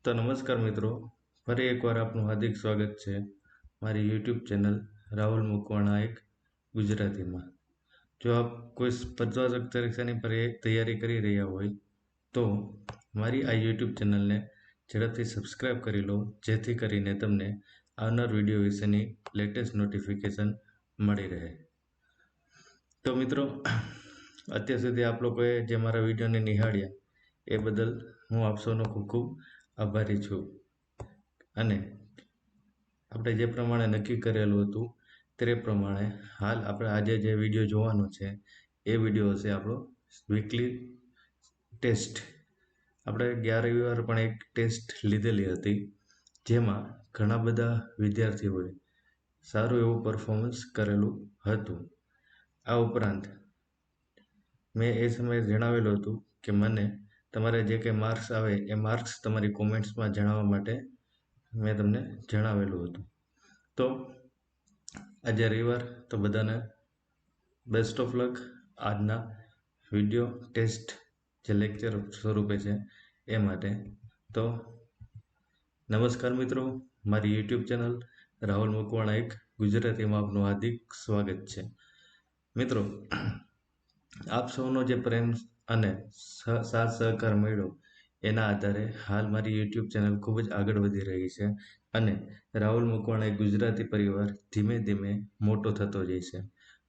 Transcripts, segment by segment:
तो नमस्कार मित्रों, फरी एक बार आपનું हार्दिक स्वागत है मारी यूट्यूब चैनल राहुल मकवाणा एक गुजराती में। जो आप कोई स्पर्धात्मक परीक्षाની तैयारी કરી રહ્યા હોય તો મારી આ यूट्यूब ચેનલને ઝડપથી સબસ્ક્રાઇબ કરી લો, જેથી કરીને તમને આવનાર વિડીયો વિશેની લેટેસ્ટ નોટિફિકેશન મળી રહે। તો મિત્રો, અત્યાર સુધી આપ લોકોએ જે મારા વિડીયોને નિહાળ્યા એ બદલ હું આપ સૌનો ખૂબ ખૂબ આભારી છું। અને આપણે જે પ્રમાણે નક્કી કરેલું હતું તે પ્રમાણે હાલ આપણે આજે જે વિડીયો જોવાનો છે એ વિડીયો હશે આપણો વીકલી ટેસ્ટ। આપણે ગયા રવિવારે પણ એક ટેસ્ટ લીધેલી હતી, જેમાં ઘણા બધા વિદ્યાર્થીઓએ સારું એવું પરફોર્મન્સ કરેલું હતું। આ ઉપરાંત મેં એ સમયે જણાવેલું હતું કે મને તમારે જે કંઈ માર્ક્સ આવે એ માર્ક્સ તમારી કોમેન્ટ્સમાં જણાવવા માટે મેં તમને જણાવેલું હતું। તો આજે રવિવાર, તો બધાને બેસ્ટ ઓફ લક આજના વિડીયો ટેસ્ટ જે લેક્ચર સ્વરૂપે છે એ માટે। તો નમસ્કાર મિત્રો, મારી યુટ્યુબ ચેનલ રાહુલ મકવાણા એક ગુજરાતીમાં આપનું હાર્દિક સ્વાગત છે। મિત્રો, આપ સૌનો જે પ્રેમ અને સાથ સહકાર મળ્યો એના આધારે હાલ મારી યુટ્યુબ ચેનલ ખૂબ જ આગળ વધી રહી છે અને રાહુલ મકવાણા એક ગુજરાતી પરિવાર ધીમે ધીમે મોટો થતો જાય છે।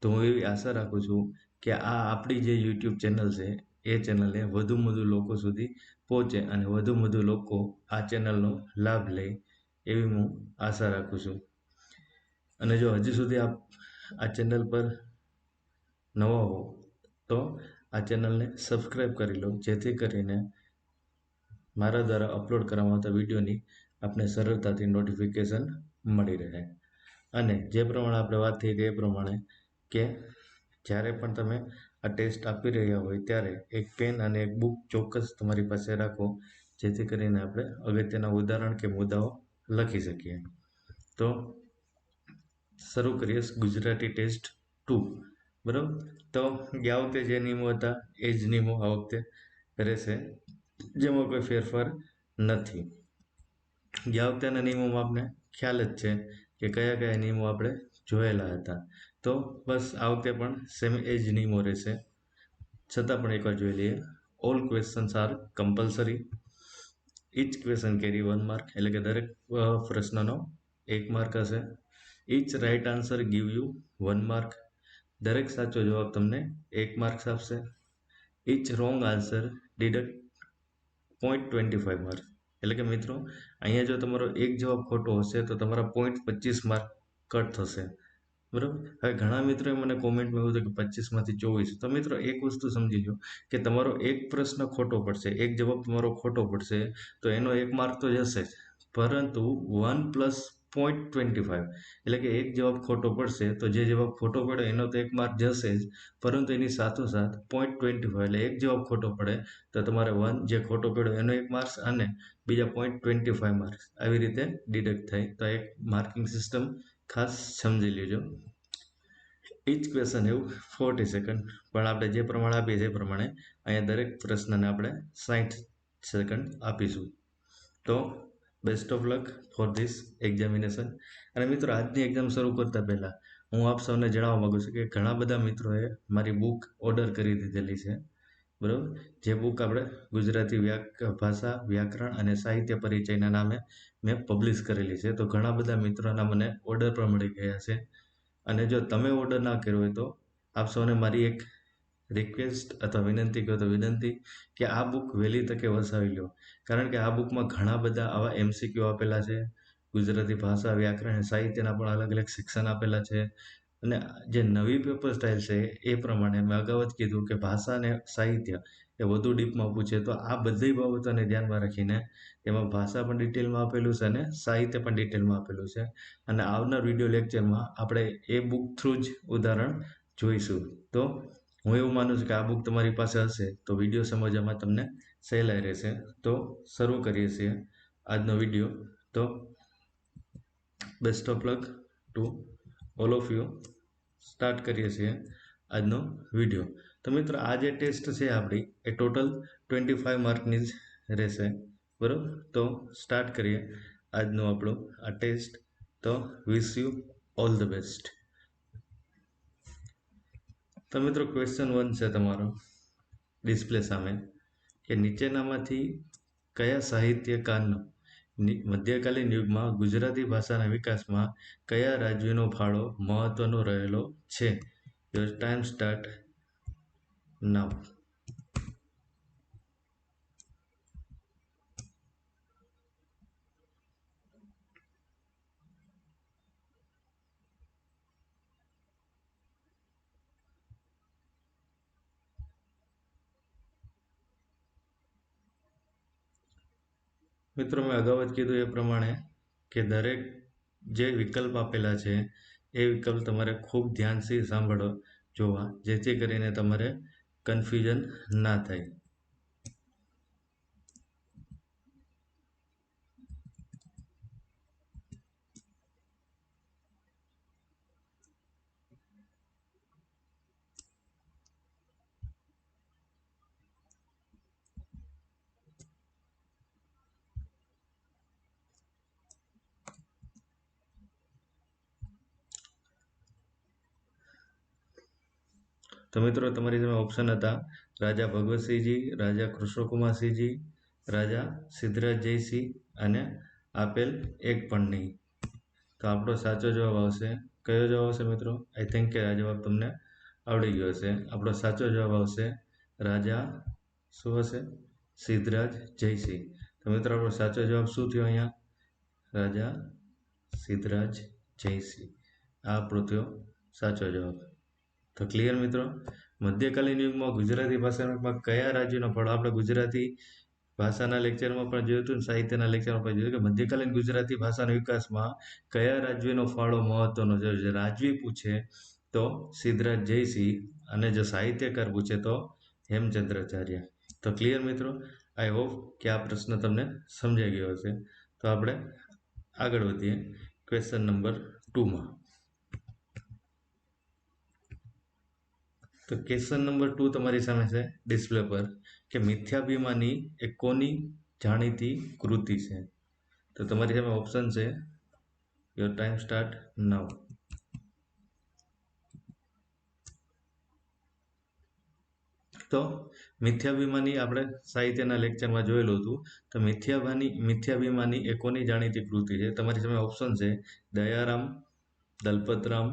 તો હું એવી આશા રાખું છું કે આ આપણી જે યુટ્યુબ ચેનલ છે એ ચેનલને વધુમાં વધુ લોકો સુધી પહોંચે અને વધુમાં વધુ લોકો આ ચેનલનો લાભ લે એવી હું આશા રાખું છું। અને જો હજી સુધી આપ આ ચેનલ પર નવા હો તો આ ચેનલને સબસ્ક્રાઈબ કરી લો, જેથી કરીને મારા દ્વારા અપલોડ કરવામાં આવતા વિડીયોની આપને સરળતાથી નોટિફિકેશન મળી રહે। અને જે પ્રમાણે આપણે વાત થઈ ગઈ એ પ્રમાણે કે જ્યારે પણ તમે આ ટેસ્ટ આપી રહ્યા હોય ત્યારે એક પેન અને એક બુક ચોક્કસ તમારી પાસે રાખો, જેથી કરીને આપણે અગત્યના ઉદાહરણ કે મુદ્દાઓ લખી શકીએ। તો શરૂ કરીએ ગુજરાતી ટેસ્ટ 2, બરાબર। તો ગયા વખતે જે નિયમો હતા એ જ નિયમો આ વખતે રહેશે, જેમાં કોઈ ફેરફાર નથી। ગયા વખતેના નિયમોમાં આપને ખ્યાલ જ છે કે કયા કયા નિયમો આપણે જોયેલા હતા। તો બસ આ વખતે પણ સેમ એ જ નિયમો રહેશે, છતાં પણ એકવાર જોઈ લઈએ। All questions are compulsory, each question carry 1 mark, એટલે કે દરેક પ્રશ્નનો 1 માર્ક હશે। Each right answer give you 1 mark, દરેક સાચો જવાબ તમને 1 માર્ક્સ આપશે। Each wrong answer deduct 0.25 marks, એટલે કે મિત્રો અહીંયા જો તમારો એક જવાબ ખોટો હશે તો તમારા 0.25 માર્ક કટ થશે, બરાબર। હવે ઘણા મિત્રોએ મને કોમેન્ટમાં એવું હતું કે 25માંથી 24, તો મિત્રો એક વસ્તુ સમજી લો કે તમારો એક પ્રશ્ન ખોટો પડશે, એક જવાબ તમારો ખોટો પડશે તો એનો 1 માર્ક તો જશે જ, પરંતુ 1 પ્લસ 0.25, એટલે કે એક જવાબ ખોટો પડશે તો જે જવાબ ખોટો પડે એનો તો 1 માર્ક જશે જ, પરંતુ એની સાથોસાથ 0.25, એટલે એક જવાબ ખોટો પડે તો તમારે 1 જે ખોટો પડ્યો એનો 1 માર્ક્સ અને બીજા 0.25 માર્ક્સ આવી રીતે ડિડક્ટ થાય। તો એક માર્કિંગ સિસ્ટમ ખાસ સમજી લેજો। ઈચ ક્વેશ્ચન એવું 40 સેકન્ડ, પણ આપણે જે પ્રમાણે આપીએ તે પ્રમાણે અહીંયા દરેક પ્રશ્નને આપણે 60 સેકન્ડ આપીશું। તો best of luck for this examination. અને મિત્રો, આજની એક્ઝામ શરૂ કરતાં પહેલાં હું આપ સૌને જણાવવા માગું છું કે ઘણા બધા મિત્રોએ મારી બુક ઓર્ડર કરી દીધેલી છે, બરાબર। જે બુક આપણે ગુજરાતી ભાષા, વ્યાકરણ અને સાહિત્ય પરિચયના નામે મેં પબ્લિશ કરેલી છે। તો ઘણા બધા મિત્રોના મને ઓર્ડર પણ મળી ગયા છે। અને જો તમે ઓર્ડર ના કર્યો હોય તો આપ સૌને મારી એક રિક્વેસ્ટ અથવા વિનંતી કહો તો વિનંતી કે આ બુક વહેલી તકે વસાવી લો, કારણ કે આ બુકમાં ઘણા બધા આવા MCQ આપેલા છે, ગુજરાતી ભાષા, વ્યાકરણ અને સાહિત્યના પણ અલગ અલગ સેક્શન આપેલા છે। અને જે નવી પેપર સ્ટાઇલ છે એ પ્રમાણે મેં અગાઉ જ કીધું કે ભાષા અને સાહિત્ય એ વધુ ડીપમાં પૂછે, તો આ બધી બાબતોને ધ્યાનમાં રાખીને એમાં ભાષા પણ ડિટેલમાં આપેલું છે અને સાહિત્ય પણ ડિટેલમાં આપેલું છે। અને આવનાર વિડીયો લેક્ચરમાં આપણે એ બુક થ્રુ જ ઉદાહરણ જોઈશું। તો હું એવું માનું છું કે આ બુક તમારી પાસે હશે તો વિડીયો સમજવામાં તમને સહેલાઈ રહેશે। તો શરૂ કરીએ છીએ આજનો વિડીયો। તો best of luck to all of you. Start કરીએ છીએ આજનો વિડીયો। તો મિત્રો, આ જે ટેસ્ટ છે આપણી એ ટોટલ 25 માર્કની જ રહેશે, બરાબર, તો સ્ટાર્ટ કરીએ આજનો આપણો આ ટેસ્ટ. તો wish you all the best. તો મિત્રો ક્વેશ્ચન 1 છે તમારો ડિસ્પ્લે સામે કે નીચેનામાંથી કયા સાહિત્યકારનો મધ્યકાલીન યુગમાં ગુજરાતી ભાષાના વિકાસમાં કયા રાજ્યનો ફાળો મહત્વનો રહેલો છે? યોર ટાઈમ સ્ટાર્ટ નાઉ. મિત્રો મેં અગાઉ જ કીધું એ પ્રમાણે કે દરેક જે વિકલ્પ આપેલા છે એ વિકલ્પ તમારે ખૂબ ધ્યાનથી સાંભળો જોવા, જેથી કરીને તમારે કન્ફ્યુઝન ના થાય. તો મિત્રો તમારી સામે ઓપ્શન હતા રાજા ભગવતસિંહજી, રાજા કૃષ્ણકુમારસિંહજી, રાજા સિદ્ધરાજ જયસિંહ અને આપેલ એક પણ નહીં. તો આપણો સાચો જવાબ આવશે, કયો જવાબ આવશે મિત્રો? આઈ થિંક કે આ જવાબ તમને આવડી ગયો હશે. આપણો સાચો જવાબ આવશે રાજા શું હશે? સિદ્ધરાજ જયસિંહ. તો મિત્રો આપણો સાચો જવાબ શું થયો અહીંયા? રાજા સિદ્ધરાજ જયસિંહ. આ આપણો થયો સાચો જવાબ. તો ક્લિયર મિત્રો? મધ્યકાલીન યુગમાં ગુજરાતી ભાષામાં કયા રાજ્યનો ફાળો? આપણે ગુજરાતી ભાષાના લેક્ચરમાં પણ જોયું હતું, સાહિત્યના લેક્ચરમાં પણ જોયું કે મધ્યકાલીન ગુજરાતી ભાષાના વિકાસમાં કયા રાજ્યનો ફાળો મહત્વનો છે. જે રાજવી પૂછે તો સિદ્ધરાજ જયસિંહ અને જો સાહિત્યકાર પૂછે તો હેમચંદ્રાચાર્ય. તો ક્લિયર મિત્રો? આઈ હોપ કે આ પ્રશ્ન તમને સમજાઈ ગયો હશે. તો આપણે આગળ વધીએ ક્વેશ્ચન નંબર 2માં. તો ક્વેશ્ચન નંબર 2 તમારી સામે છે ડિસ્પ્લે પર કે મિથ્યાભિમાની એ કોની જાણીતી કૃતિ છે? તો તમારી સામે ઓપ્શન છે. યોર ટાઈમ સ્ટાર્ટ નાઉ. તો મિથ્યાભિમાની આપણે સાહિત્યના લેક્ચરમાં જોયેલું હતું. તો મિથ્યાભિમાની એ કોની જાણીતી કૃતિ છે? તમારી સામે ઓપ્શન છે દયારામ, દલપતરામ,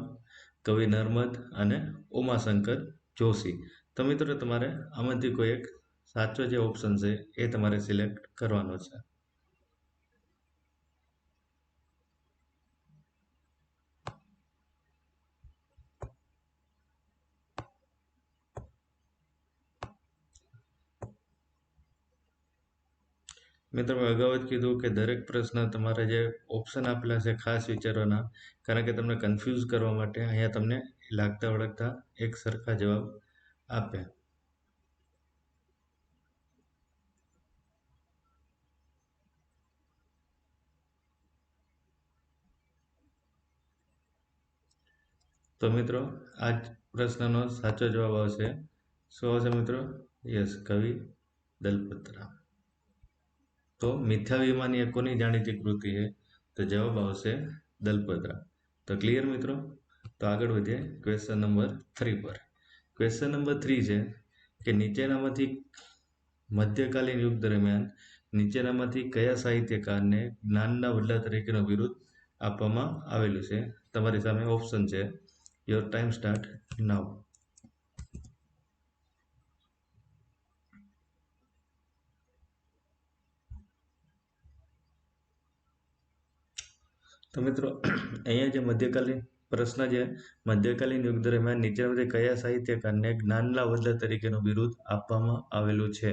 કવિ નર્મદ અને ઉમાશંકર જોશી. તો મિત્રો તમારે આમાંથી કોઈ એક સાચો જે ઓપ્શન છે એ તમારે સિલેક્ટ કરવાનો છે. મિત્રો મેં અગાઉ જ કીધું કે દરેક પ્રશ્ન તમારે જે ઓપ્શન આપેલા છે ખાસ વિચારવાના, કારણ કે તમને કન્ફ્યુઝ કરવા માટે અહીંયા તમને લાગતા વળગતા એક સરખા જવાબ આપ્યા. તો મિત્રો આ પ્રશ્નનો સાચો જવાબ આવશે. શું આવશે મિત્રો? યસ, કવિ દલપતરામ. તો મિથ્યાભિમાની એ કોની જાણીતી કૃતિ છે? તો જવાબ આવશે દલપતરામ. તો ક્લિયર મિત્રો? તો આગળ વધીએ ક્વેશ્ચન નંબર 3 પર. ક્વેશ્ચન નંબર 3 છે કે નીચેનામાંથી મધ્યકાલીન યુગ દરમિયાન નીચેનામાંથી કયા સાહિત્યકારને જ્ઞાનના વડલા તરીકેનો બિરુદ આપવામાં આવેલું છે? તમારી સામે ઓપ્શન છે. યોર ટાઈમ સ્ટાર્ટ નાઉ. તો મિત્રો અહીંયા જે મધ્યકાલીન પ્રશ્ન છે, મધ્યકાલીન યુગ દરમિયાન નીચેનામાંથી કયા સાહિત્યકારને જ્ઞાનના વડલા તરીકેનું બિરુદ આપવામાં આવેલું છે?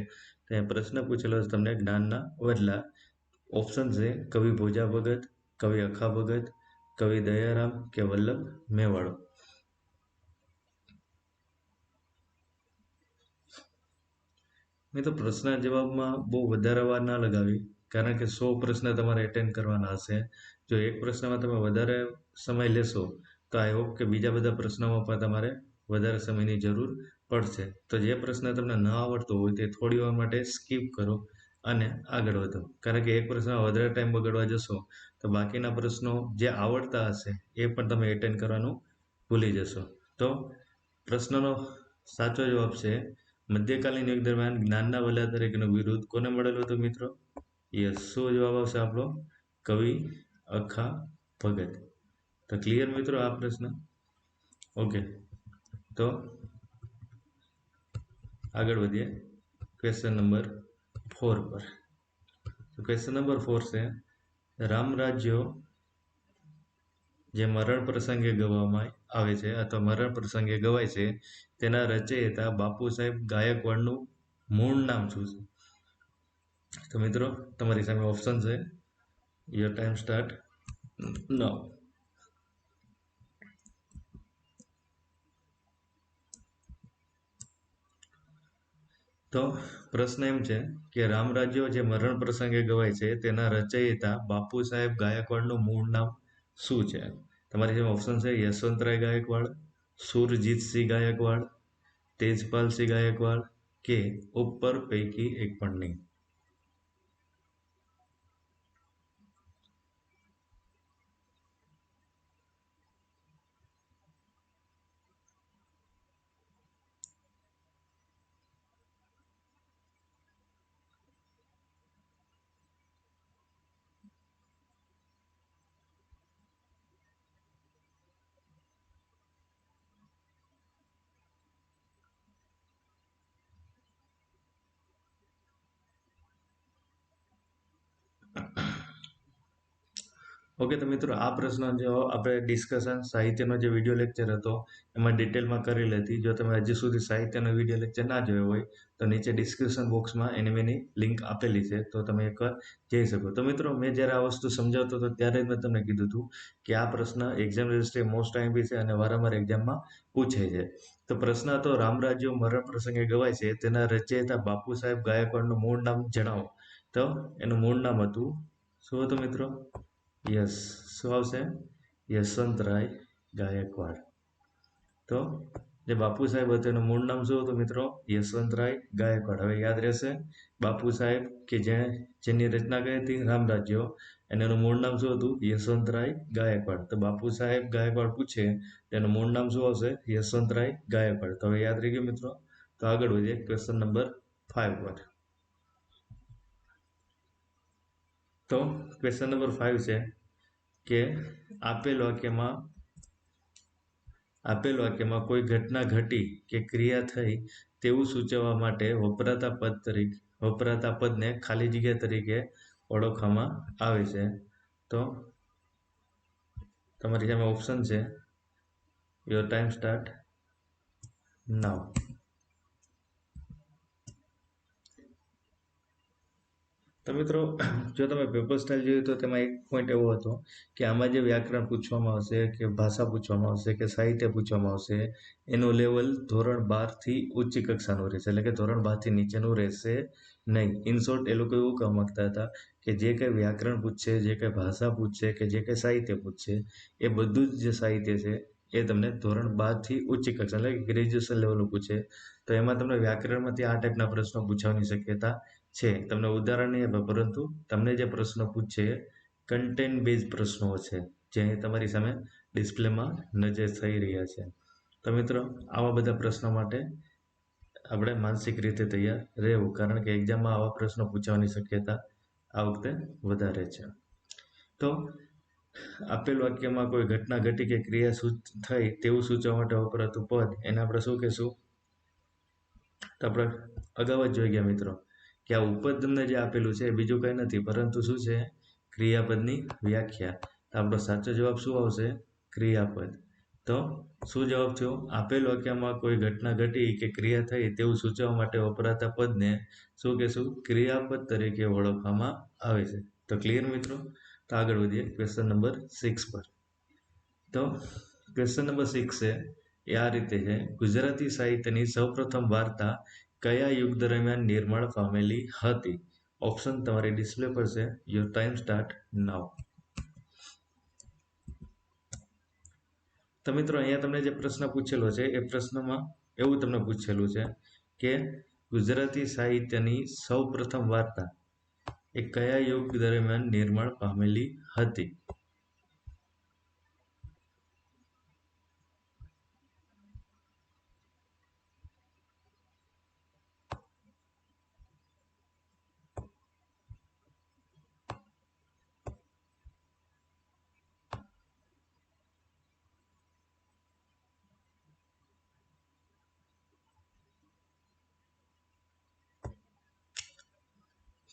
ત્યાં પ્રશ્ન પૂછેલો છે તમને જ્ઞાનના વડલા. ઓપ્શન છે કવિ ભોજા ભગત, કવિ અખા ભગત, કવિ દયારામ કે વલ્લભ મેવાડો. મિત્રો પ્રશ્ન જવાબમાં બહુ વધારે વાર ના લગાવી, કારણ કે 100 પ્રશ્ન તમારે એટેન્ડ કરવાના હશે. જો એક પ્રશ્નમાં તમે વધારે સમય લેશો તો આઈ હોપ કે બીજા બધા પ્રશ્નોમાં પણ તમારે વધારે સમયની જરૂર પડશે. તો જે પ્રશ્ન તમને ન આવડતો હોય તે થોડી વાર માટે સ્કીપ કરો અને આગળ વધો, કારણ કે એક પ્રશ્નમાં વધારે ટાઈમ બગાડવા જશો તો બાકીના પ્રશ્નો જે આવડતા હશે એ પણ તમે એટેન્ડ કરવાનું ભૂલી જશો. તો પ્રશ્નનો સાચો જવાબ છે મધ્યકાલીન યુગ દરમિયાન જ્ઞાનના વલ્લા તરીકેનું બિરુદ કોને મળેલું હતું મિત્રો? યસ, શું જવાબ આવશે આપણો? કવિ અખા ભગત. તો ક્લિયર મિત્રો આ પ્રશ્ન? ઓકે, તો આગળ વધીએ ક્વેશ્ચન નંબર 4 પર. તો ક્વેશ્ચન નંબર 4 છે રામ રાજ્યો જે મરણ પ્રસંગે ગવામાં આવે છે અથવા મરણ પ્રસંગે ગવાય છે તેના રચયિતા બાપુ સાહેબ ગાયકવાડનું મૂળ નામ શું છે? તો મિત્રો તમારી સામે ઓપ્શન છે. યોર ટાઈમ સ્ટાર્ટ નાઉ. તો પ્રશ્ન એમ છે કે રામ રાજ્યો જે મરણ પ્રસંગે ગવાય છે તેના રચયિતા બાપુ સાહેબ ગાયકવાડનું મૂળ નામ શું છે? તમારી સામે ઓપ્શન છે યશવંતરાય ગાયકવાડ, સુરજીતસિંહ ગાયકવાડ, તેજપાલસિંહ ગાયકવાડ કે ઉપર પૈકી એક પણ નહીં. ઓકે, તો મિત્રો આ પ્રશ્ન જો આપણે ડિસ્કશન સાહિત્યનો જે વિડીયો લેક્ચર હતો એમાં ડિટેલમાં કરેલ હતી. જો તમે હજી સુધી સાહિત્યનો વિડીયો લેક્ચર ના જોયો હોય તો નીચે ડિસ્ક્રિપ્શન બોક્સમાં એની લિંક આપેલી છે, તો તમે એકવાર જઈ શકો. તો મિત્રો મેં જ્યારે આ વસ્તુ સમજાવતો હતો ત્યારે જ મેં તમને કીધું હતું કે આ પ્રશ્ન એક્ઝામ રજિસ્ટ્રી મોસ્ટ ટાઈમ છે અને વારંવાર એક્ઝામમાં પૂછાય છે. તો પ્રશ્ન હતો રામ રાજ્યો મરણ પ્રસંગે ગવાય છે તેના રચયિતા બાપુ સાહેબ ગાયકવાડનું મૂળ નામ જણાવો. તો એનું મૂળ નામ હતું શું હતું મિત્રો? યસ, શું આવશે? યશવંતરાય ગાયકવાડ. તો જે બાપુ સાહેબ હતું એનું મૂળ નામ શું હતું મિત્રો? યશવંતરાય ગાયકવાડ. હવે યાદ રહેશે બાપુ સાહેબ કે જેની રચના કરી હતી રામ રાજ્યો, અને એનું મૂળ નામ શું હતું? યશવંતરાય ગાયકવાડ. તો બાપુ સાહેબ ગાયકવાડ પૂછે તેનું મૂળ નામ શું આવશે? યશવંતરાય ગાયકવાડ. તો હવે યાદ રહી ગયું મિત્રો. તો આગળ વધીએ ક્વેશ્ચન નંબર 5 પર. તો ક્વેશ્ચન નંબર 5 છે કે આપેલ વાક્યમાં કોઈ ઘટના ઘટી કે ક્રિયા થઈ તેવું સૂચવવા માટે વપરાતા પદને ખાલી જગ્યા તરીકે ઓળખવામાં આવે છે. તો તમારી સામે ઓપ્શન છે. યોર ટાઈમ સ્ટાર્ટ નાઉ. તો મિત્રો જો તમે પેપર સ્ટાઇલ જોયું તો તેમાં એક પોઈન્ટ એવો હતો કે આમાં જે વ્યાકરણ પૂછવામાં આવશે કે ભાષા પૂછવામાં આવશે કે સાહિત્ય પૂછવામાં આવશે એનું લેવલ ધોરણ 12થી ઊંચી કક્ષાનું રહેશે, એટલે કે ધોરણ 12થી નીચેનું રહેશે નહીં. ઇન શોર્ટ એ લોકો એવું કહેવા માંગતા હતા કે જે કંઈ વ્યાકરણ પૂછશે, જે કંઈ ભાષા પૂછશે કે જે કંઈ સાહિત્ય પૂછશે એ બધું જ જે સાહિત્ય છે એ તમને ધોરણ 12થી ઊંચી કક્ષા એટલે કે ગ્રેજ્યુએશન લેવલનું પૂછે. તો એમાં તમને વ્યાકરણમાંથી આ ટાઈપના પ્રશ્નો પૂછવાની શક્યતા છે. તમને ઉદાહરણ નહીં આપે, પરંતુ તમને જે પ્રશ્નો પૂછે કન્ટેન્ટ બેઝ પ્રશ્નો છે જે તમારી સામે ડિસ્પ્લેમાં નજર થઈ રહ્યા છે. તો મિત્રો આવા બધા પ્રશ્નો માટે આપણે માનસિક રીતે તૈયાર રહેવું, કારણ કે એક્ઝામમાં આવા પ્રશ્નો પૂછવાની શક્યતા આ વખતે વધારે છે. તો આપેલ વાક્યમાં કોઈ ઘટના ઘટી કે ક્રિયા થઈ તેવું સૂચવવા માટે વપરાતું પદ એને આપણે શું કહેશું? તો આપણે અગાઉ જ જોઈ ગયા મિત્રો કે આ ઉપદ તમને જે આપેલું છે એ બીજું કંઈ નથી પરંતુ શું છે? ક્રિયાપદની વ્યાખ્યા. તો આપણો સાચો જવાબ શું આવશે? ક્રિયાપદ. તો શું જવાબ થયો? આપેલ વાક્યમાં કોઈ ઘટના ઘટી કે ક્રિયા થઈ તેવું સૂચવવા માટે વપરાતા પદને શું કહેશું? ક્રિયાપદ તરીકે ઓળખવામાં આવે છે. તો ક્લિયર મિત્રો? તો આગળ વધીએ ક્વેશ્ચન નંબર 6 પર. તો ક્વેશ્ચન નંબર 6 છે એ આ રીતે છે. ગુજરાતી સાહિત્યની સૌપ્રથમ વાર્તા કયા યુગ દરમિયાન નિર્માણ પામેલી હતી? ઓપ્શન તમારી ડિસ્પ્લે પર છે. યોર ટાઈમ સ્ટાર્ટ નાઉ. તો મિત્રો અહીંયા તમને જે પ્રશ્ન પૂછેલો છે એ પ્રશ્નમાં એવું તમને પૂછેલું છે કે ગુજરાતી સાહિત્યની સૌપ્રથમ વાર્તા એ કયા યુગ દરમિયાન નિર્માણ પામેલી હતી?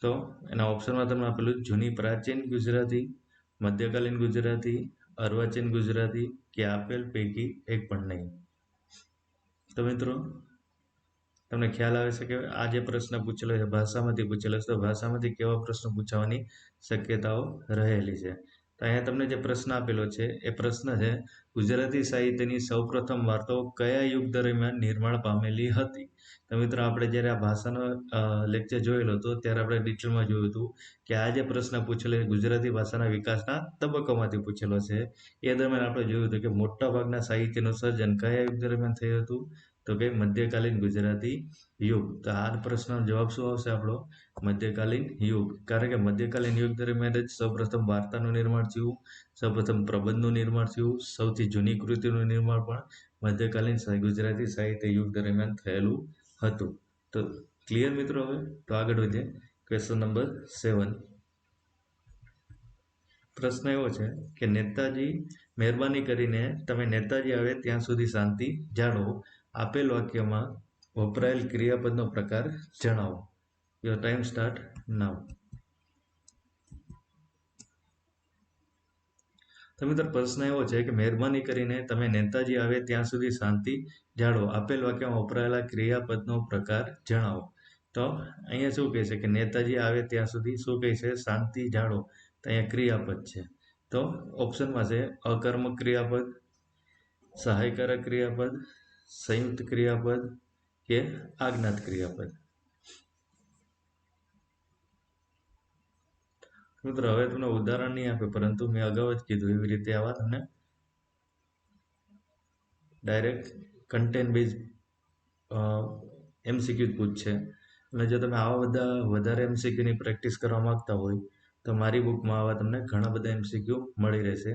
તો એના ઓપ્શનમાં તમને આપેલું જૂની પ્રાચીન ગુજરાતી, મધ્યકાલીન ગુજરાતી, અર્વાચીન ગુજરાતી કે આપેલ પૈકી એક પણ નહીં. તો મિત્રો તમને ખ્યાલ આવે છે કે આ જે પ્રશ્ન પૂછેલો છે ભાષામાંથી પૂછેલો છે, તો ભાષામાંથી કેવા પ્રશ્નો પૂછવાની શક્યતાઓ રહેલી છે? તો અહીંયા તમને જે પ્રશ્ન આપેલો છે એ પ્રશ્ન છે ગુજરાતી સાહિત્યની સૌપ્રથમ વાર્તાઓ કયા યુગ દરમિયાન નિર્માણ પામેલી હતી? તો મિત્રો આપણે જ્યારે આ ભાષાનો લેક્ચર જોયેલો હતો ત્યારે આપણે ડિટેલમાં જોયું હતું કે આ જે પ્રશ્ન પૂછેલો એ ગુજરાતી ભાષાના વિકાસના તબક્કામાંથી પૂછેલો છે. એ દરમિયાન આપણે જોયું હતું કે મોટાભાગના સાહિત્યનું સર્જન કયા યુગ દરમિયાન થયું હતું? તો કે મધ્યકાલીન ગુજરાતી યુગ. તો આ પ્રશ્નનો જવાબ શું આવશે આપણો? મધ્યકાલીન યુગ. કારણ કે મધ્યકાલીન યુગ દરમિયાન જ સૌપ્રથમ વાર્તાનું નિર્માણ થયું, સૌપ્રથમ પ્રબંધનું નિર્માણ થયું, સૌથી જૂની કૃતિનું નિર્માણ પણ મધ્યકાલીન ગુજરાતી સાહિત્ય યુગ દરમિયાન થયેલું હતું. તો ક્લિયર મિત્રો? હવે તો આગળ વધીએ. Question number 7. પ્રશ્ન એવો છે કે નેતાજી મહેરબાની કરીને તમે નેતાજી આવે ત્યાં સુધી શાંતિ જાળવો. આપેલ વાક્યમાં વપરાયેલ ક્રિયાપદનો પ્રકાર જણાવો. યોર ટાઈમ સ્ટાર્ટ નાઉ. તો મિત્રો પ્રશ્ન એવો છે કે મહેરબાની કરીને તમે નેતાજી આવે ત્યાં સુધી શાંતિ જાળવો. આપેલ વાક્યમાં વપરાયેલા ક્રિયાપદનો પ્રકાર જણાવો. તો અહીંયા શું કહે છે કે નેતાજી આવે ત્યાં સુધી શું કહે છે? શાંતિ જાળવો. તો અહીંયા ક્રિયાપદ છે. તો ઓપ્શનમાં છે અકર્મક ક્રિયાપદ, સહાયકારક ક્રિયાપદ, સંયુક્ત ક્રિયાપદ કે આજ્ઞાત ક્રિયાપદ. મિત્રો હવે તમને ઉદાહરણ નહીં આપે, પરંતુ મેં અગાઉ જ કીધું એવી રીતે આવા તમને ડાયરેક્ટ કન્ટેન્ટ બેઝ MCQ પૂછશે. અને જો તમે આવા બધા વધારે MCQની પ્રેક્ટિસ કરવા માંગતા હોય તો મારી બુકમાં આવા તમને ઘણા બધા MCQ મળી રહેશે.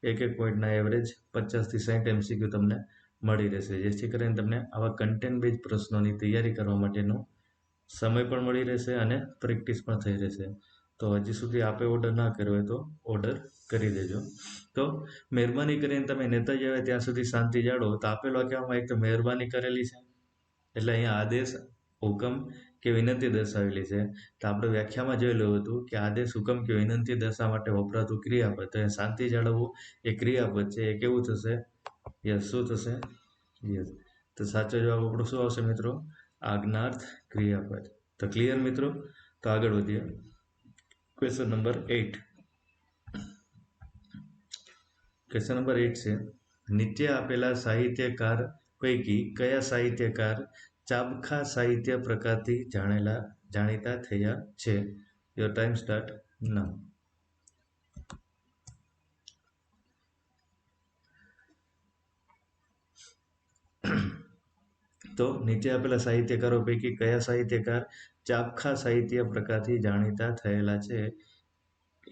એક પોઈન્ટના એવરેજ 50 થી 60 MCQ તમને મળી રહેશે, જેથી કરીને તમને આવા કન્ટેન્ટ બેઝ પ્રશ્નોની તૈયારી કરવા માટેનો સમય પણ મળી રહેશે અને પ્રેક્ટિસ પણ થઈ રહેશે. તો હજી સુધી આપે ઓર્ડર ના કર્યો હોય તો ઓર્ડર કરી દેજો. તો મહેરબાની કરીને તમે નેતાજી આવે ત્યાં સુધી શાંતિ જાળવો. તો આપેલ વાક્યમાં એક તો મહેરબાની કરેલી છે, એટલે અહીંયા આદેશ, હુકમ કે વિનંતી દર્શાવેલી છે. તો આપણે વ્યાખ્યામાં જોયેલું હતું કે આદેશ, હુકમ કે વિનંતી દર્શાવવા માટે વપરાતું ક્રિયાપદ. તો શાંતિ જાળવવું એ ક્રિયાપદ છે. એ કેવું થશે? યસ. શું થશે? યસ. તો સાચો જવાબ આપણો શું આવશે મિત્રો? આજ્ઞાર્થ ક્રિયાપદ. તો ક્લિયર મિત્રો? તો આગળ વધીએ. Question number 8. ક્વેશ્ચન નંબર 8 છે નીચે આપેલા સાહિત્યકાર પૈકી કયા સાહિત્યકાર ચાબખા સાહિત્ય પ્રકારથી જાણીતા થયા છે? યોર ટાઈમ સ્ટાર્ટ નાઉ. તો નીચે આપેલા સાહિત્યકારો પૈકી કયા સાહિત્યકાર ચાબખા સાહિત્ય પ્રકારથી જાણીતા થયેલા છે?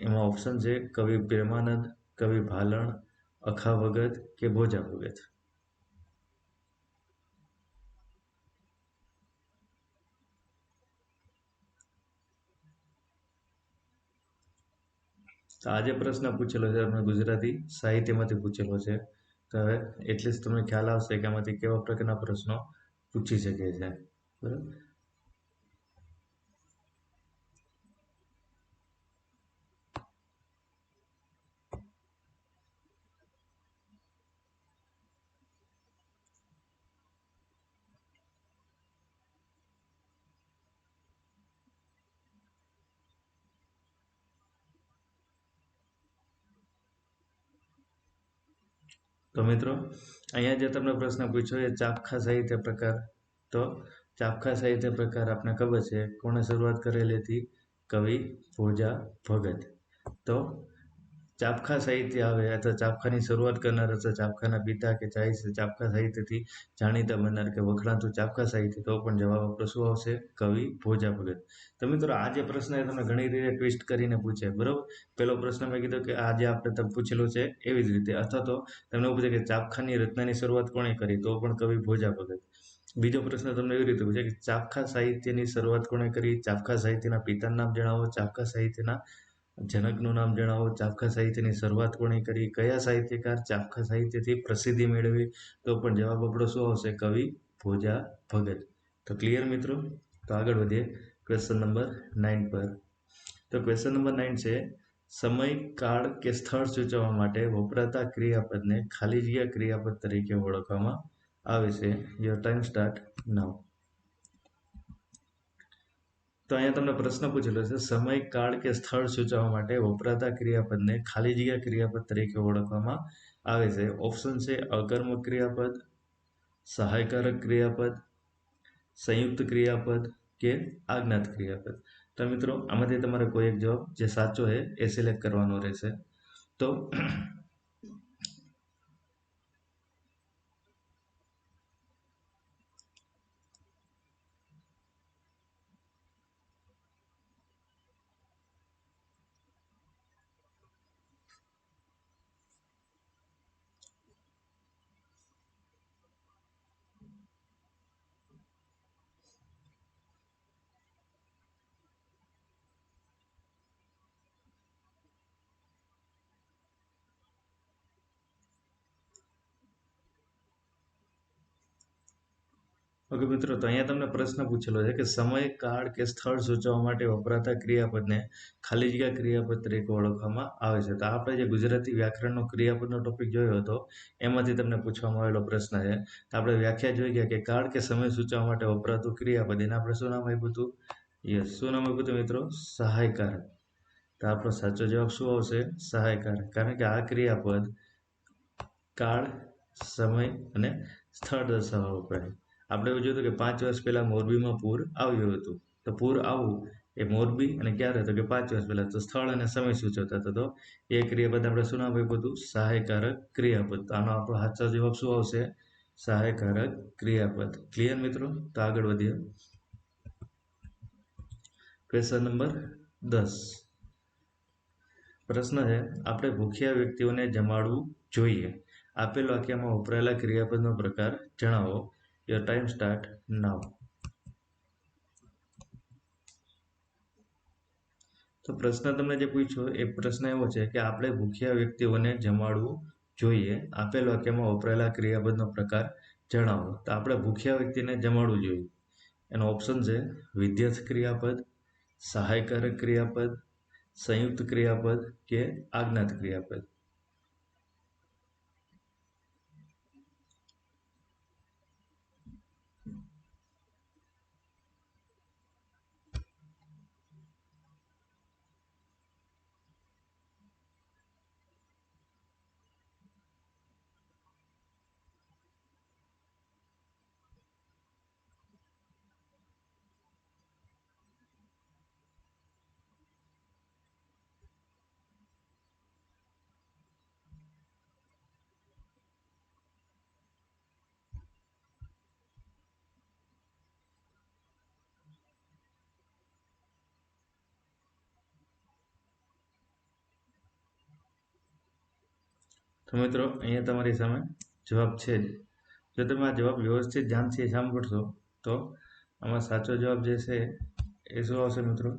એમાં ઓપ્શન છે કવિ પ્રેમાનંદ, કવિ ભાલણ, અખા ભગત કે ભોજા ભગત. તો આ જે પ્રશ્ન પૂછેલો છે આપણે ગુજરાતી સાહિત્યમાંથી પૂછેલો છે. તો હવે એટલીસ્ટ તમને ખ્યાલ આવશે કે આમાંથી કેવા પ્રકારના પ્રશ્નો પૂછી શકે છે. બરાબર. તો મિત્રો અહીંયા જે તમને પ્રશ્ન પૂછ્યો એ ચાબખા સાહિત્ય પ્રકાર. તો ચાબખા સાહિત્ય પ્રકાર આપને ખબર છે કોણે શરૂઆત કરેલી હતી? કવિ ભોજા ભગત. તો ચાબખા સાહિત્ય આવે અથવા ચાબખાની શરૂઆત કરનાર અથવા ચાબખાના પિતા કે ચાબખા સાહિત્યથી જાણીતા બનનાર કે વખણાતું ચાબખા સાહિત્ય, તો પણ જવાબ આપણો શું આવશે? કવિ ભોજા ભગત. તો મિત્રો આ જે પ્રશ્ન છે તમને ઘણી રીતે ટ્વિસ્ટ કરીને પૂછે, બરોબર. પેલો પ્રશ્ન મેં કીધું કે આ જે આપણે તમે પૂછેલું છે એવી જ રીતે, અથવા તો તમને એવું પૂછે કે ચાબખાની રચનાની શરૂઆત કોણે કરી, તો પણ કવિ ભોજા ભગત. બીજો પ્રશ્ન તમને એવી રીતે પૂછે કે ચાબખા સાહિત્યની શરૂઆત કોણે કરી, ચાબખા સાહિત્યના પિતાનું નામ જણાવો, ચાબખા સાહિત્યના જનકનું નામ જણાવો, ચાબખા સાહિત્યની શરૂઆત કોણે કરી, કયા સાહિત્યકાર ચાબખા સાહિત્યથી પ્રસિદ્ધિ મેળવી, તો પણ જવાબ આપણો શું આવશે? કવિ ભોજા ભગત. તો ક્લિયર મિત્રો? તો આગળ વધીએ ક્વેશ્ચન નંબર 9 પર. તો ક્વેશ્ચન નંબર 9 છે, સમય, કાળ કે સ્થળ સૂચવવા માટે વપરાતા ક્રિયાપદને ખાલી જગ્યા ક્રિયાપદ તરીકે ઓળખવામાં આવે છે. યોર ટાઈમ સ્ટાર્ટ નાઉ. તો અહીંયા તમને પ્રશ્ન પૂછેલો છે, સમય, કાળ કે સ્થળ સૂચવવા માટે વપરાતા ક્રિયાપદને ખાલી જગ્યા ક્રિયાપદ તરીકે ઓળખવામાં આવે છે. ઓપ્શન છે અકર્મક ક્રિયાપદ, સહાયકારક ક્રિયાપદ, સંયુક્ત ક્રિયાપદ કે આજ્ઞાત ક્રિયાપદ. તો મિત્રો આમાંથી તમારે કોઈ એક જવાબ જે સાચો છે એ સિલેક્ટ કરવાનો રહેશે. તો ઓકે મિત્રો, તો અહીંયા તમને પ્રશ્ન પૂછેલો છે કે સમય, કાળ કે સ્થળ સૂચવવા માટે વપરાતા ક્રિયાપદને ખાલી જગ્યા ક્રિયાપદ તરીકે ઓળખવામાં આવે છે. તો આપણે જે ગુજરાતી વ્યાકરણનો ક્રિયાપદનો ટોપિક જોયો હતો એમાંથી તમને પૂછવામાં આવેલો પ્રશ્ન છે. તો આપણે વ્યાખ્યા જોઈ ગયા કે કાળ કે સમય સૂચવવા માટે વપરાતું ક્રિયાપદ, એને આપણે શું નામ આપ્યું હતું? યસ, શું નામ આપ્યું હતું મિત્રો? સહાયકારક. તો આપણો સાચો જવાબ શું આવશે? સહાયકારક. કારણ કે આ ક્રિયાપદ કાળ, સમય અને સ્થળ દર્શાવવા વપરાય. આપણે એવું જોયું કે 5 વર્ષ પહેલા મોરબીમાં પૂર આવ્યું હતું. તો પૂર આવવું એ મોરબી અને ક્યારે હતો કે 5 વર્ષ પહેલા. તો સ્થળ અને સમય સૂચવતા હતો. તો એ ક્રિયાપદ આપણે શું નામ આપ્યું હતું? સહાયકારક ક્રિયાપદ. તો આનો આપણો સાચો જવાબ શું આવશે? સહાયકારક ક્રિયાપદ. ક્લિયર મિત્રો? તો આગળ વધીએ. Question number 10. પ્રશ્ન છે, આપણે ભૂખ્યા વ્યક્તિઓને જમાડવું જોઈએ. આપેલ વાક્યમાં વપરાયેલા ક્રિયાપદનો પ્રકાર જણાવો. યોર ટાઈમ સ્ટાર્ટ નાઉ. તો પ્રશ્ન તમને જે પૂછ્યો એ પ્રશ્ન એવો છે કે આપણે ભૂખ્યા વ્યક્તિઓને જમાડવું જોઈએ. આપેલ વાક્યમાં વપરાયેલા ક્રિયાપદનો પ્રકાર જણાવો. તો આપણે ભૂખ્યા વ્યક્તિને જમાડવું જોઈએ. એનો ઓપ્શન છે વિધેય ક્રિયાપદ, સહાયકારક ક્રિયાપદ, સંયુક્ત ક્રિયાપદ કે આજ્ઞાત ક્રિયાપદ. તો મિત્રો અહીંયા તમારી સામે જવાબ છે જ. જો તમે આ જવાબ વ્યવસ્થિત ધ્યાનથી સાંભળશો તો આમાં સાચો જવાબ જે છે એ શું આવશે મિત્રો?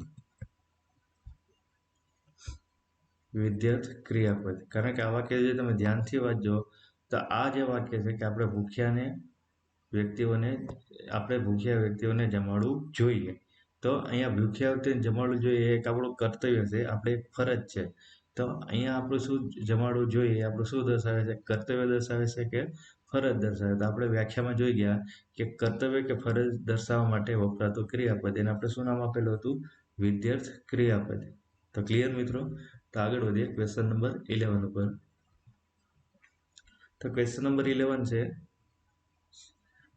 વિધેય ક્રિયાપદ. કારણ કે આ વાક્ય જે તમે ધ્યાનથી વાંચજો તો આ જે વાક્ય છે કે આપણે ભૂખ્યા વ્યક્તિઓને જમાડવું જોઈએ. તો અહીંયા ભૂખ્યા વ્યક્તિને જમાડવું જોઈએ એક આપણું કર્તવ્ય છે, આપણે એક ફરજ છે. તો અહીંયા આપણું શું જમાડવું જોઈએ? આપણું શું દર્શાવે છે? કર્તવ્ય દર્શાવે છે કે ફરજ દર્શાવે? તો આપણે વ્યાખ્યામાં જોઈ ગયા કે કર્તવ્ય કે ફરજ દર્શાવવા માટે વપરાતું ક્રિયાપદ, એને આપણે શું નામ આપેલું હતું? વિધેય ક્રિયાપદ. તો ક્લિયર મિત્રો? તો આગળ વધીએ ક્વેશ્ચન નંબર 11 ઉપર. તો ક્વેશ્ચન નંબર 11 છે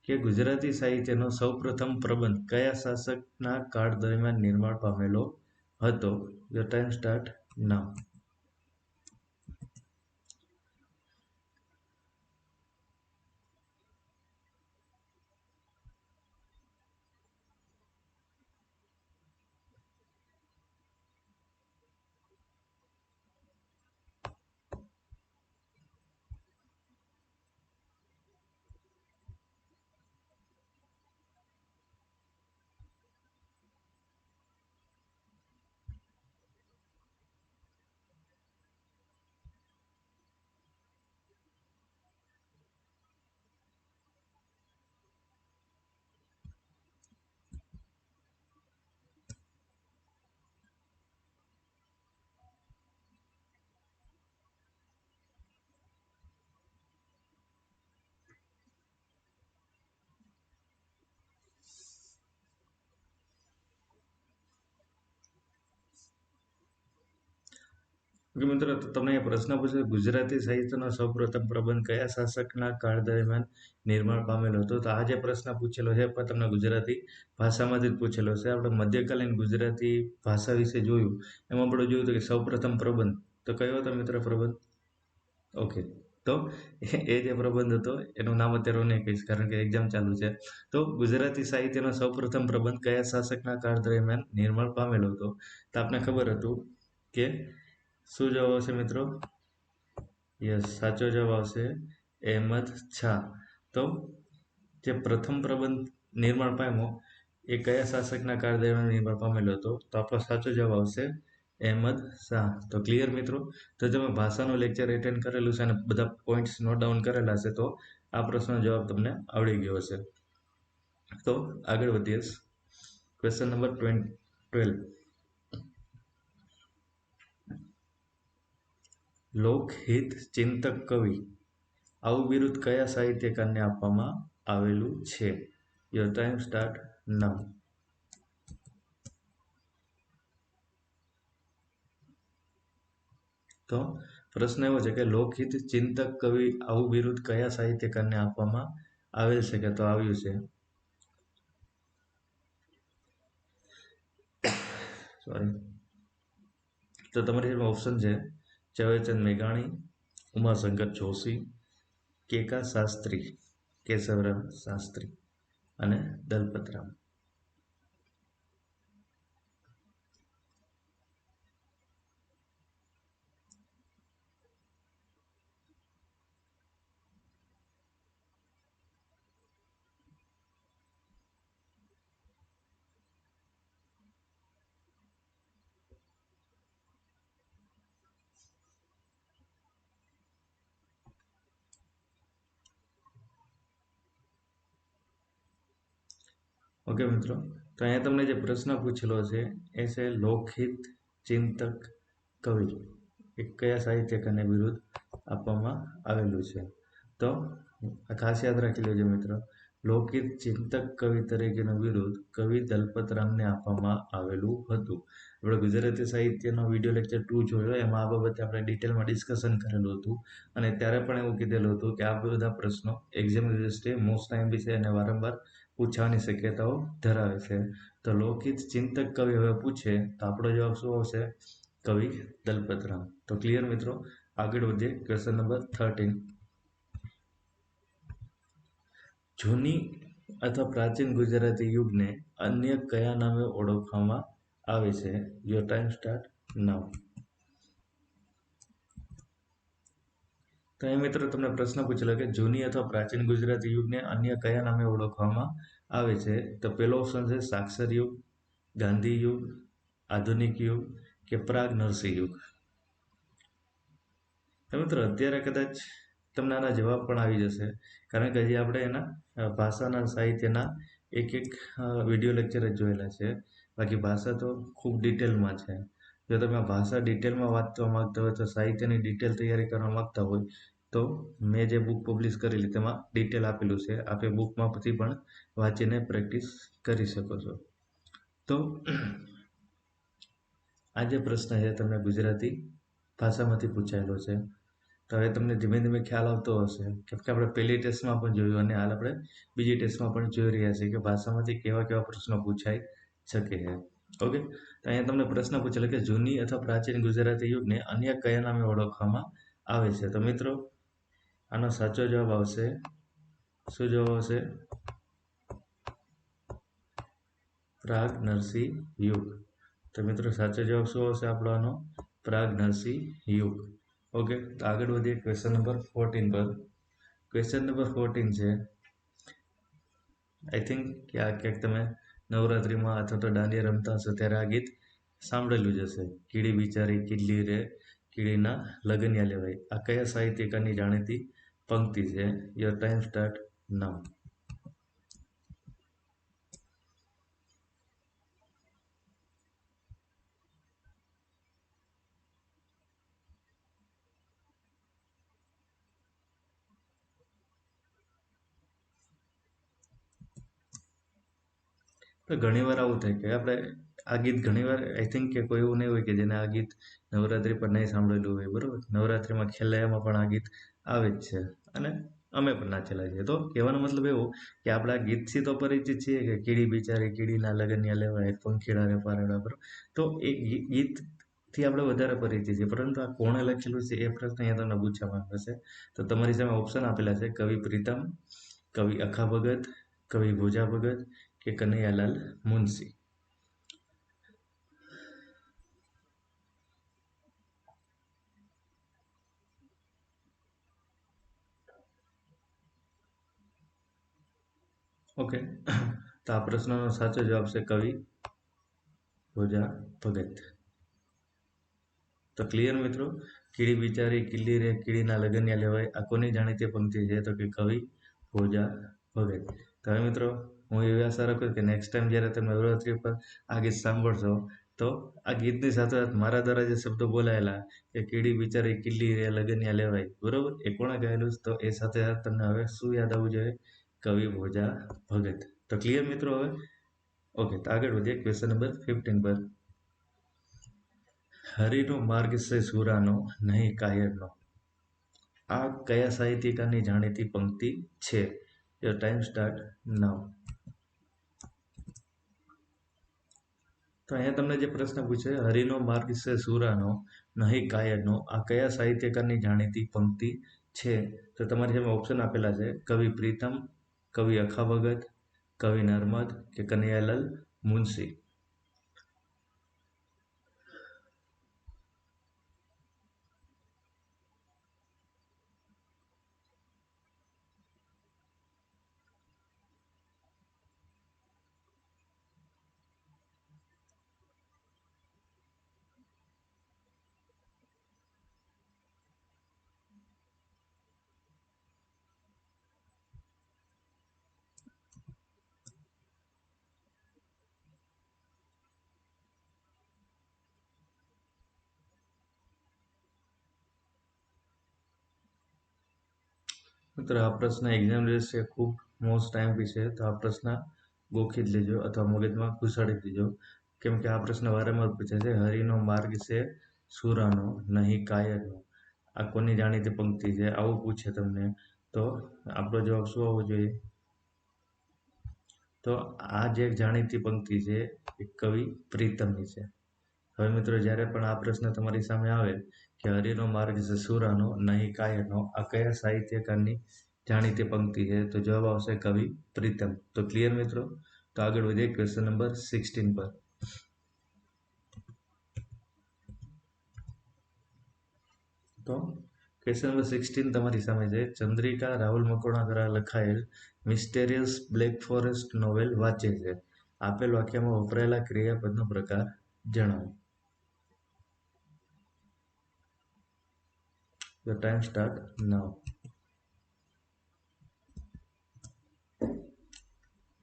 કે ગુજરાતી સાહિત્યનો સૌપ્રથમ પ્રબંધ કયા શાસકના કાળ દરમિયાન નિર્માણ પામેલો હતો? Your time start now. Okay મિત્રો, તો તમને એ પ્રશ્ન પૂછ્યો ગુજરાતી સાહિત્યનો સૌપ્રથમ પ્રબંધ કયા શાસકના કાળ દરમિયાન નિર્માણ પામેલો હતો? તો આ જે પ્રશ્ન પૂછેલો છે પણ તમને ગુજરાતી ભાષામાંથી જ પૂછેલો છે. આપણે મધ્યકાલીન ગુજરાતી ભાષા વિશે જોયું, એમાં આપણે જોયું હતું કે સૌપ્રથમ પ્રબંધ, તો કયો હતો મિત્ર પ્રબંધ? ઓકે, તો એ જે પ્રબંધ હતો એનું નામ અત્યારે હું નહીં કહીશ કારણ કે એક્ઝામ ચાલુ છે. તો ગુજરાતી સાહિત્યનો સૌપ્રથમ પ્રબંધ કયા શાસકના કાળ દરમિયાન નિર્માણ પામેલો હતો? તો આપને ખબર હતું કે શું જવાબ આવશે મિત્રો? યસ, સાચો જવાબ આવશે અહેમદ શાહ. તો જે પ્રથમ પ્રબંધ નિર્માણ પામ્યો એ કયા શાસકના કાળ દરમિયાન નિર્માણ પામેલો હતો? તો આપણો સાચો જવાબ આવશે અહેમદ શાહ. તો ક્લિયર મિત્રો? તો તમે ભાષાનું લેક્ચર એટેન્ડ કરેલું છે અને બધા પોઈન્ટ્સ નોટ ડાઉન કરેલા છે તો આ પ્રશ્નનો જવાબ તમને આવડી ગયો હશે. તો આગળ વધીએ. Question number 12. લોકહિત ચિંતક કવિ આવું બિરુદ કયા સાહિત્યકારને આપવામાં આવેલું છે? યોર ટાઈમ સ્ટાર્ટ નાઉ. તો પ્રશ્ન એવો છે કે લોકહિત ચિંતક કવિ આવું બિરુદ કયા સાહિત્યકારને આપવામાં આવેલ છે કે તો આવ્યું છે સોરી. તો તમારી ઓપ્શન છે ઝવેરચંદ મેઘાણી, ઉમાશંકર જોશી, કેકા શાસ્ત્રી, કેશવરામ શાસ્ત્રી અને દલપતરામ. ઓકે મિત્રો, તો અહીંયા તમને જે પ્રશ્ન પૂછેલો છે એ છે લોકહિત ચિંતક કવિ એ કયા સાહિત્યકારને બિરુદ આપવામાં આવેલું છે? તો ખાસ યાદ રાખી લેજો મિત્રો, લોકહિત ચિંતક કવિ તરીકેનું બિરુદ કવિ દલપતરામને આપવામાં આવેલું હતું. આપણે ગુજરાતી સાહિત્યનો વિડીયો લેક્ચર 2 જોયો, એમાં આ બાબતે આપણે ડિટેલમાં ડિસ્કશન કરેલું હતું અને ત્યારે પણ એવું કીધેલું હતું કે આ બધા પ્રશ્નો એક્ઝામ દૃષ્ટિએ મોસ્ટ ટાઈમ બી છે અને વારંવાર પૂછવાની શક્યતાઓ ધરાવે છે. તો લોકહિત ચિંતક કવિ હવે પૂછે તો આપણો જવાબ શું આવશે? કવિ દલપતરામ. તો ક્લિયર મિત્રો? આગળ વધીએ. Question number 13. જૂની અથવા પ્રાચીન ગુજરાતી યુગને અન્ય કયા નામે ઓળખવામાં આવે છે? યોર ટાઈમ સ્ટાર્ટ નાઉ. તો અહીં મિત્રો તમને પ્રશ્ન પૂછેલો કે જૂની અથવા પ્રાચીન ગુજરાતી યુગને અન્ય કયા નામે ઓળખવામાં આવે છે? તો પહેલો ઓપ્શન છે સાક્ષર યુગ, ગાંધી યુગ, આધુનિક યુગ કે પ્રાગ નરસિંહ યુગ. તો મિત્રો અત્યારે કદાચ તમને આના જવાબ પણ આવી જશે કારણ કે હજી આપણે એના ભાષાના સાહિત્યના એક વિડીયો લેક્ચર જ જોયેલા છે. બાકી ભાષા તો ખૂબ ડિટેલમાં છે. જો તમે ભાષા ડિટેલમાં વાંચવા માંગતા હોય તો સાહિત્યની ડિટેલ તૈયારી કરવા માંગતા હોય તો મેં જે બુક પબ્લિશ કરેલી તેમાં ડિટેલ આપેલું છે. આપે બુકમાં પછી પણ વાંચીને પ્રેક્ટિસ કરી શકો છો. તો આ જે પ્રશ્ન છે તમને ગુજરાતી ભાષામાંથી પૂછાયેલો છે. તો હવે તમને ધીમે ધીમે ખ્યાલ આવતો હશે કેમ કે આપણે પહેલી ટેસ્ટમાં પણ જોયું અને હાલ આપણે બીજી ટેસ્ટમાં પણ જોઈ રહ્યા છીએ કે ભાષામાંથી કેવા કેવા પ્રશ્નો પૂછાઈ શકે છે. ઓકે, તો અહીંયા તમને પ્રશ્ન પૂછેલો કે જૂની અથવા પ્રાચીન ગુજરાતી યુગને અન્ય કયા નામે ઓળખવામાં આવે છે? તો મિત્રો આનો સાચો જવાબ આવશે, શું જવાબ આવશે? પ્રાગ નરસિંહ યુગ. તો મિત્રો સાચો જવાબ શું આવશે આપણો આનો? પ્રાગ નરસિંહ યુગ. ઓકે, તો આગળ વધીએ ક્વેશ્ચન નંબર 14 પર. ક્વેશ્ચન નંબર 14 છે, આઈ થિંક કે આ ક્યાંક તમે નવરાત્રિમાં અથવા તો દાંડિયા રમતા હશો ત્યારે આ ગીત સાંભળેલું જ હશે. કીડી બિચારી કિલ્લી રે, કીડીના લગનિયા લેવાય. આ કયા સાહિત્યકારની જાણીતી પંક્તિ છે? યોર ટાઈમ સ્ટાર્ટ નાઉ. તો ઘણીવાર આવું થાય કે આપણે આ ગીત ઘણીવાર આઈ થિંક કે કોઈ એવું નહીં હોય કે જેને આ ગીત નવરાત્રિ પર નહીં સાંભળેલું હોય, બરાબર. નવરાત્રિમાં ખેલૈયામાં પણ આ ગીત આવે જ છે અને અમે પણ નાચેલા છીએ. તો કહેવાનો મતલબ એવો કે આપણે આ ગીતથી તો પરિચિત છીએ કે કીડી બિચારી કીડીના લગનિયા લેવાય પંખીડા રે પારડા, બરાબર. તો એ ગીતથી આપણે વધારે પરિચિત છીએ, પરંતુ આ કોણે લખેલું છે એ પ્રશ્ન અહીંયા તમને પૂછવામાં આવશે. તો તમારી સામે ઓપ્શન આપેલા છે: કવિ પ્રીતમ, કવિ અખા ભગત, કવિ ભોજા ભગત કે કનૈયાલાલ મુનશી. ઓકે, તો આ પ્રશ્નનો સાચો જવાબ છે કવિ ભોજા ભગત. તો ક્લિયર મિત્રો? કીડી બિચારી કિલ્લી રે કીડીના લગનિયા લેવાય, આ કોની જાણીતી પંક્તિ છે? તો કે કવિ ભોજા ભગત. તો હવે મિત્રો, હું એવી આશા રાખું કે નેક્સ્ટ ટાઈમ જ્યારે તમે નવરાત્રિ પર આ ગીત સાંભળશો તો આ ગીતની સાથે સાથે મારા દ્વારા જે શબ્દો બોલાયેલા કે કીડી બિચારી કિલ્લી રે લગનિયા લેવાય, બરોબર, એ કોણે ગાયેલું? તો એ સાથે સાથે તમને હવે શું યાદ આવવું જોઈએ? કવિ ભોજા ભગત. તો ક્લિયર મિત્રો હવે? ઓકે, તો આગળ વધીએ ક્વેશ્ચન નંબર 15 પર. હરિનો માર્ગ છે સુરાનો, નહીં કાયરનો, આ કયા સાહિત્યકારની જાણીતી પંક્તિ છે? યોર ટાઈમ સ્ટાર્ટ નાઉ. તો અહીંયા તમને જે પ્રશ્ન પૂછ્યો, હરિનો માર્ગ છે સુરાનો, નહીં કાયરનો, આ કયા સાહિત્યકારની જાણીતી પંક્તિ છે? તો તમારી સામે ઓપ્શન આપેલા છે: કવિ પ્રીતમ, કવિ અખા ભગત, કવિ નર્મદ કે કનૈયાલાલ મુનશી. મિત્રો, આ પ્રશ્ન એક્ઝામ છે, ખૂબ મોસ્ટ ટાઈમ બી છે, તો આ પ્રશ્ન ગોખી જ લેજો અથવા મગજમાં ઘુસાડી દેજો, કેમ કે આ પ્રશ્ન વારંવાર પૂછાય છે. હરિનો માર્ગ છે સુરાનો, નહીં કાયરનો, આ કોની જાણીતી પંક્તિ છે? આવું પૂછે તમને તો આપણો જવાબ શું આવવો જોઈએ? તો આ જે જાણીતી પંક્તિ છે એ કવિ પ્રીતમની છે. હવે મિત્રો, જ્યારે પણ આ પ્રશ્ન તમારી સામે આવે કે હરિનો માર્ગ છે સુરાનો, નહીં કાયરનો, આ કયા સાહિત્યકારની જાણીતી પંક્તિ છે? તો જવાબ આવશે કવિ પ્રીતમ. તો ક્લિયર મિત્રો? તો આગળ વધીએ ક્વેશ્ચન નંબર 16 પર. તો ક્વેશ્ચન નંબર 16 તમારી સામે છે: ચંદ્રિકા રાહુલ મકવાણા દ્વારા લખાયેલ મિસ્ટેરિયસ બ્લેક ફોરેસ્ટ નોવેલ વાંચે છે. આપેલ વાક્યમાં વપરાયેલા ક્રિયાપદનો પ્રકાર જણાવો. Your time start now.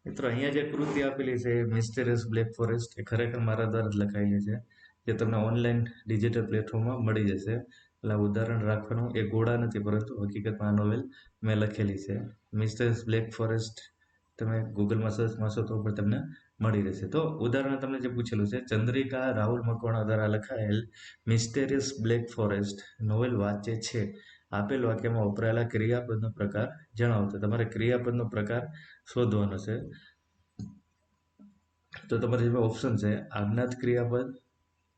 મિત્રો, અહીંયા જે કૃતિ આપેલી છે મિસ્ટેરિયસ બ્લેક ફોરેસ્ટ, એ ખરેખર મારા દ્વારા જ લખાયેલી છે, જે તમને ઓનલાઈન ડિજિટલ પ્લેટફોર્મમાં મળી જશે. એટલે ઉદાહરણ રાખવાનું એ ગોળા નથી, પરંતુ હકીકતમાં આ નોવેલ મેં લખેલી છે. મિસ્ટેરિયસ બ્લેક ફોરેસ્ટ તમે ગૂગલમાં સર્ચ મારશો તો પણ તમને મળી રહેશે. તો ઉદાહરણ તમને જે પૂછેલું છે, ચંદ્રિકા રાહુલ મકવાણા દ્વારા લખાયેલ મિસ્ટેરિયસ બ્લેક ફોરેસ્ટ નોવેલ વાંચે છે. આપેલ વાક્યમાં વપરાયેલા ક્રિયાપદનો પ્રકાર જણાવો. તો તમારે ક્રિયાપદનો પ્રકાર શોધવાનો છે. તો તમારી જે ઓપ્શન છે: આજ્ઞાત ક્રિયાપદ,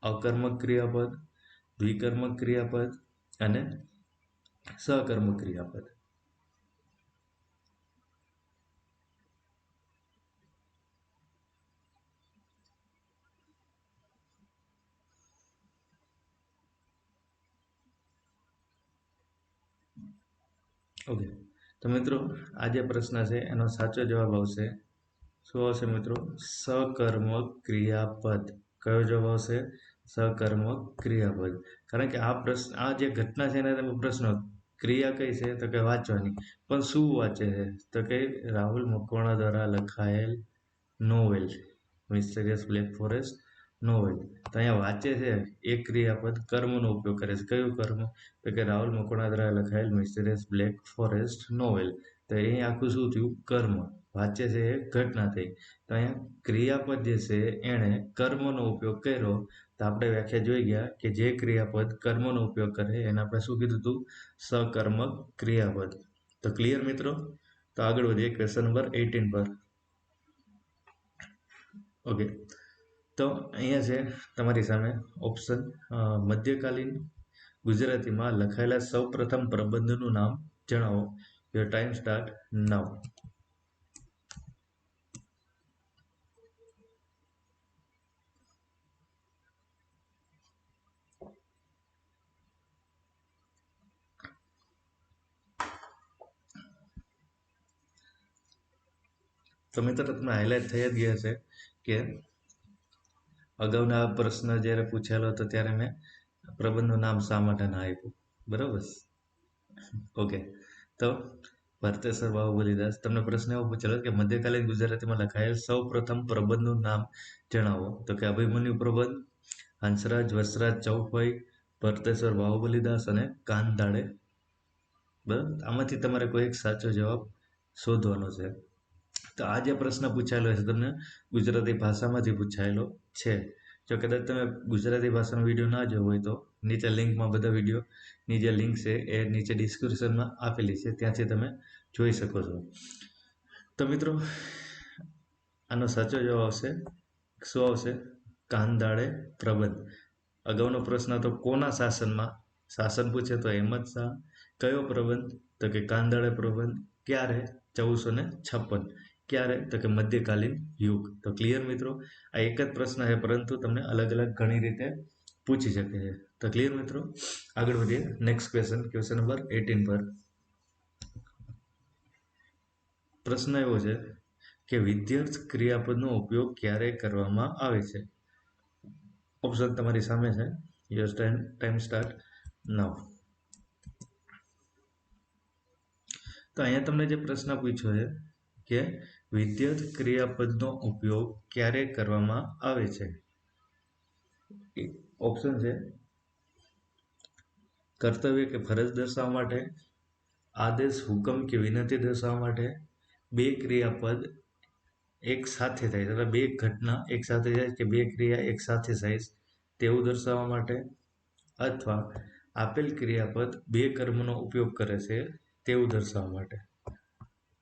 અકર્મક ક્રિયાપદ, દ્વિકર્મક ક્રિયાપદ અને સહકર્મક ક્રિયાપદ. ઓકે, તો મિત્રો, આ જે પ્રશ્ન છે એનો સાચો જવાબ આવશે, શું આવશે મિત્રો? સકર્મક ક્રિયાપદ. કયો જવાબ આવશે? સકર્મક ક્રિયાપદ. કારણ કે આ જે ઘટના છે એને તમે પ્રશ્ન, ક્રિયા કઈ છે? તો કે વાંચવાની. પણ શું વાંચે છે? તો કે રાહુલ મકવાણા દ્વારા લખાયેલ novel mysterious black forest novel. તો અહીંયા વાંચે છે એક ક્રિયાપદ કર્મનો ઉપયોગ કરે છે. કયું કર્મ? તો કે રાહુલ મકવાણા દ્વારા લખાયેલ મિસ્ટેરિયસ બ્લેક ફોરેસ્ટ નોવેલ. તો અહીં આખું શું થયું? કર્મ. વાચ્ય છે એ ઘટના થઈ. તો અહીંયા ક્રિયાપદ જે છે એણે કર્મનો ઉપયોગ કર્યો. તો આપણે વ્યાખ્યા જોઈ ગયા કે જે ક્રિયાપદ કર્મનો ઉપયોગ કરે એને આપણે શું કીધું હતું? સકર્મક ક્રિયાપદ. તો ક્લિયર મિત્રો? તો આગળ વધીએ ક્વેશ્ચન નંબર 18 પર. ઓકે, તો અહીંયા છે તમારી સામે ઓપ્શન મધ્યકાલીન ગુજરાતીમાં લખાયેલા સૌ પ્રથમ પ્રબંધનું નામ જણાવો. યોર ટાઈમ સ્ટાર્ટ નાઉ. તો મિત્રો તમને હાઇલાઇટ થઈ જ ગયા છે કે અગાઉના પ્રશ્ન જ્યારે પૂછેલો હતો ત્યારે મેં પ્રબંધનું નામ શા માટે ના આપ્યું, બરાબર? ઓકે, તો ભરતેશ્વર બાહુબલીદાસ. તમને પ્રશ્ન એવો પૂછેલો કે મધ્યકાલીન ગુજરાતીમાં લખાયેલ સૌ પ્રથમ પ્રબંધનું નામ જણાવો. તો કે અભિમન્યુ પ્રબંધ, હંસરાજ વસરાજ ચૌપાઈ, ભરતેશ્વર બાહુબલીદાસ અને કાનદાડે. બરાબર, આમાંથી તમારે કોઈ એક સાચો જવાબ શોધવાનો છે. તો આ જે પ્રશ્ન પૂછાયેલો છે તમને ગુજરાતી ભાષામાંથી પૂછાયેલો છે. જો કદાચ તમે ગુજરાતી ભાષાનો વિડીયો ના જોયો હોય તો નીચે લિંકમાં બધા વિડીયોની જે લિંક છે એ નીચે ડિસ્ક્રિપ્શનમાં આપેલી છે, ત્યાંથી તમે જોઈ શકો છો. તો મિત્રો આનો સાચો જવાબ આવશે, શું આવશે? કાનદાડે પ્રબંધ. અગાઉનો પ્રશ્ન તો કોના શાસનમાં શાસન પૂછે તો અહેમદ શાહ. કયો પ્રબંધ? તો કે કાનદાડે પ્રબંધ. ક્યારે? 1456. ક્યારે? તો કે મધ્યકાલીન યુગ. તો ક્લિયર મિત્રો? આ એક જ પ્રશ્ન છે પરંતુ તમને અલગ અલગ ઘણી રીતે પૂછી શકે છે. તો ક્લિયર મિત્રો? આગળ વધીએ નેક્સ્ટ ક્વેશ્ચન નંબર 18 પર. પ્રશ્ન એવો છે કે વિધ્યર્થ ક્રિયાપદનો ઉપયોગ ક્યારે કરવામાં આવે છે? ઓપ્શન તમારી સામે છે. યોર ટાઈમ સ્ટાર્ટ નાઉ. તો અહીંયા તમને જે પ્રશ્ન પૂછ્યો છે કે વિધ્યર્થ ક્રિયાપદનો ઉપયોગ ક્યારે કરવામાં આવે છે? ઓપ્શન છે કર્તવ્ય કે ફરજ દર્શાવવા માટે, આદેશ, હુકમ કે વિનંતી દર્શાવવા માટે, બે ક્રિયાપદ એક સાથે થાય, એટલે બે ઘટના એક સાથે થાય કે બે ક્રિયા એક સાથે થાય તેવું દર્શાવવા માટે, અથવા આપેલ ક્રિયાપદ બે કર્મનો ઉપયોગ કરે છે તેવું દર્શાવવા માટે.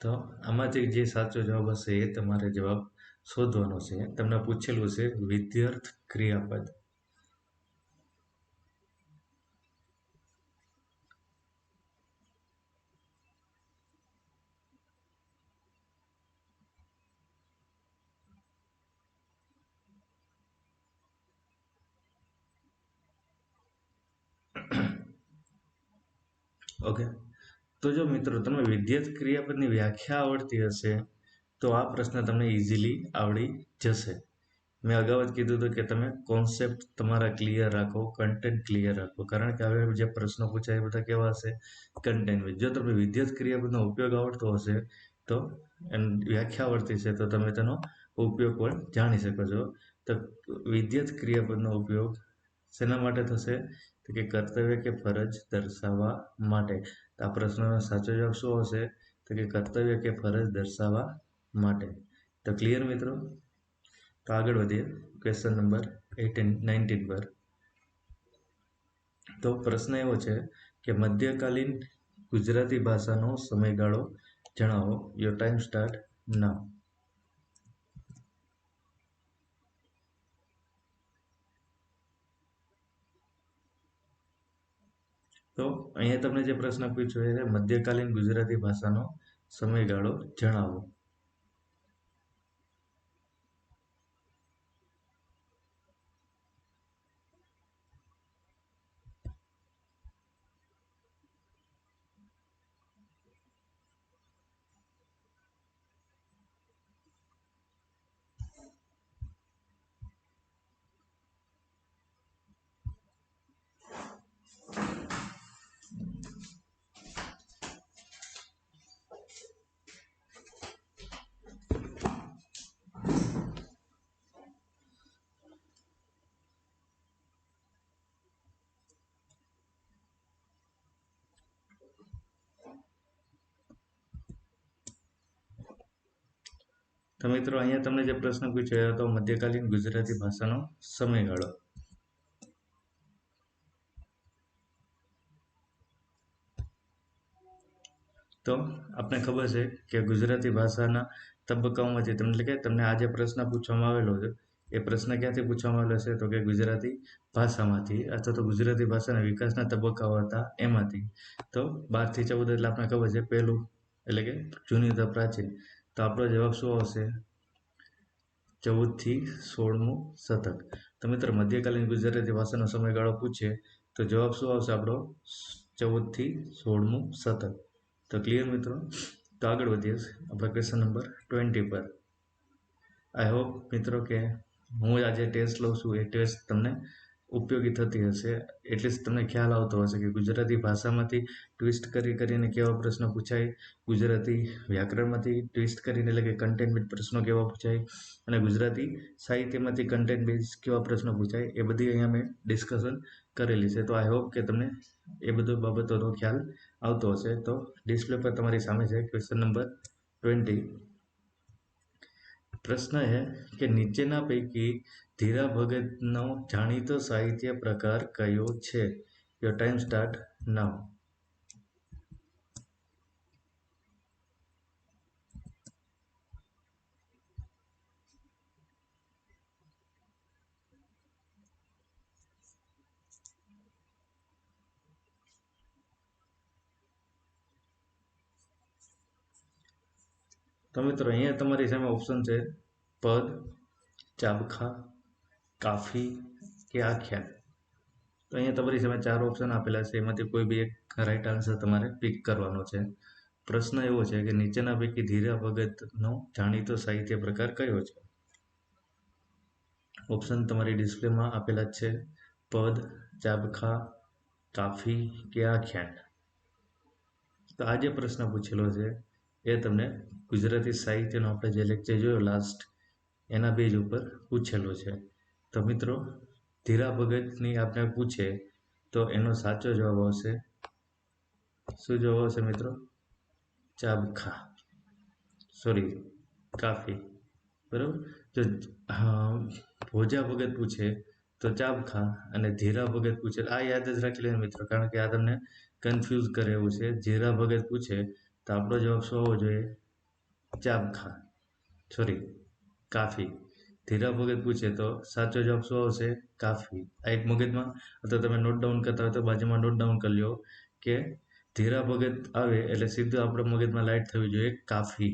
તો આમાંથી જે સાચો જવાબ હશે એ તમારે જવાબ શોધવાનો છે. તમને પૂછેલું છે વિધ્યર્થ ક્રિયાપદ. ઓકે, તો જો મિત્રો તમને વિધ્યર્થ ક્રિયાપદની વ્યાખ્યા આવડતી હશે તો આ પ્રશ્ન તમને ઇઝીલી આવડી જશે. મેં અગાઉ જ કીધું હતું કે તમે કોન્સેપ્ટ તમારા ક્લિયર રાખો, કન્ટેન્ટ ક્લિયર રાખો, કારણ કે હવે જે પ્રશ્નો પૂછાય એ બધા કેવા હશે? કન્ટેન્ટ. જો તમને વિધ્યર્થ ક્રિયાપદનો ઉપયોગ આવડતો હશે તો એની વ્યાખ્યા આવડતી છે તો તમે તેનો ઉપયોગ પણ જાણી શકો છો. તો વિધ્યર્થ ક્રિયાપદનો ઉપયોગ શેના માટે થશે? તો કે કર્તવ્ય કે ફરજ દર્શાવવા માટે. તો આ પ્રશ્નનો સાચો જવાબ શું હશે? તો કે કર્તવ્ય કે ફરજ દર્શાવવા માટે. તો ક્લિયર મિત્રો? તો આગળ વધીએ ક્વેશ્ચન નંબર 19 પર. તો પ્રશ્ન એવો છે કે મધ્યકાલીન ગુજરાતી ભાષાનો સમયગાળો જણાવો. યોર ટાઈમ સ્ટાર્ટ નાઉ. તો અહીંયા તમને જે પ્રશ્ન પૂછ્યો છે મધ્યકાલીન ગુજરાતી ભાષાનો સમયગાળો જણાવો. તો મિત્રો અહીંયા તમને જે પ્રશ્ન પૂછ્યો હતો મધ્યકાલીન ગુજરાતી ભાષાનો સમયગાળો. તો આપણે ખબર છે કે ગુજરાતી ભાષાના તબક્કાઓમાંથી તમને આ જે પ્રશ્ન પૂછવામાં આવેલો છે એ પ્રશ્ન ક્યાંથી પૂછવામાં આવેલો છે? તો કે ગુજરાતી ભાષામાંથી અથવા તો ગુજરાતી ભાષાના વિકાસના તબક્કાઓ હતા એમાંથી. તો 12 થી 14 એટલે આપણે ખબર છે પહેલું એટલે કે જૂની તથા પ્રાચીન. તો આપણો જવાબ શું આવશે? 14 થી 16મું શતક. તો મિત્રો મધ્યકાલીન ગુજરાતી ભાષાનો સમયગાળો પૂછે તો જવાબ શું આવશે આપણો? 14 થી 16મું શતક. તો ક્લિયર મિત્રો? તો આગળ વધીએ આપણે ક્વેશ્ચન નંબર 20 પર. આઈ હોપ મિત્રો કે હું આજે ટેસ્ટ લઉં છું એ ટેસ્ટ તમને ઉપયોગી થતી હશે. એટલીસ્ટ તમને ખ્યાલ આવતો હશે કે ગુજરાતી ભાષામાંથી ટ્વિસ્ટ કરીને કેવા પ્રશ્નો પૂછાય, ગુજરાતી વ્યાકરણમાંથી ટ્વિસ્ટ કરીને એટલે કે કન્ટેન્ટ બેઝ પ્રશ્નો કેવા પૂછાય, અને ગુજરાતી સાહિત્યમાંથી કન્ટેન્ટ બેઝ કેવા પ્રશ્નો પૂછાય એ બધી અહીંયા મેં ડિસ્કશન કરેલી છે. તો આઈ હોપ કે તમને એ બધો બાબતોનો ખ્યાલ આવતો હશે. તો ડિસ્પ્લે પર તમારી સામે છે ક્વેશ્ચન નંબર 20. પ્રશ્ન છે કે નીચેના પૈકી ધીરા ભગતનો જાણીતો સાહિત્ય પ્રકાર કયો છે? યોર ટાઈમ સ્ટાર્ટ નાઉ. તો મિત્રો અહીંયા તમારી સામે ઓપ્શન છે પદ, ચાબખા, કાફી કે આખ્યાન. તો અહીંયા તમારી સામે 4 ઓપ્શન આપેલા છે, એમાંથી કોઈ બી એક રાઈટ આન્સર તમારે પિક કરવાનો છે. પ્રશ્ન એવો છે કે નીચેના પૈકી ધીરા ભગતનો જાણીતો સાહિત્ય પ્રકાર કયો છે? ઓપ્શન તમારી ડિસ્પ્લેમાં આપેલા છે પદ, ચાબખા, કાફી કે આખ્યાન. તો આ જે પ્રશ્ન પૂછેલો છે એ તમને ગુજરાતી સાહિત્યનો આપણે જે લેક્ચર જોયો લાસ્ટ એના પેજ ઉપર પૂછેલો છે. તો મિત્રો ધીરા ભગતની આપણે પૂછે તો એનો સાચો જવાબ આવશે, શું જવાબ આવશે મિત્રો? ચાબખા, સોરી કાફી. બરાબર. તો ભોજા ભગત પૂછે તો ચાબખા અને ધીરા ભગત પૂછે આ યાદ જ રાખી લેજો મિત્રો, કારણ કે આ તમને કન્ફ્યુઝ કરે એવું છે. ધીરા ભગત પૂછે તો આપણો જવાબ શું હોવો જોઈએ? ચાબખા, સોરી કાફી. ધીરા ભગત પૂછે તો સાચો જવાબ શું આવશે? કાફી. આ એક મગજમાં અથવા તમે નોટ ડાઉન કરતા હોય તો બાજુમાં નોટ ડાઉન કરી લો કે ધીરા ભગત આવે એટલે સીધું આપણા મગજમાં લાઈટ થવી જોઈએ કાફી.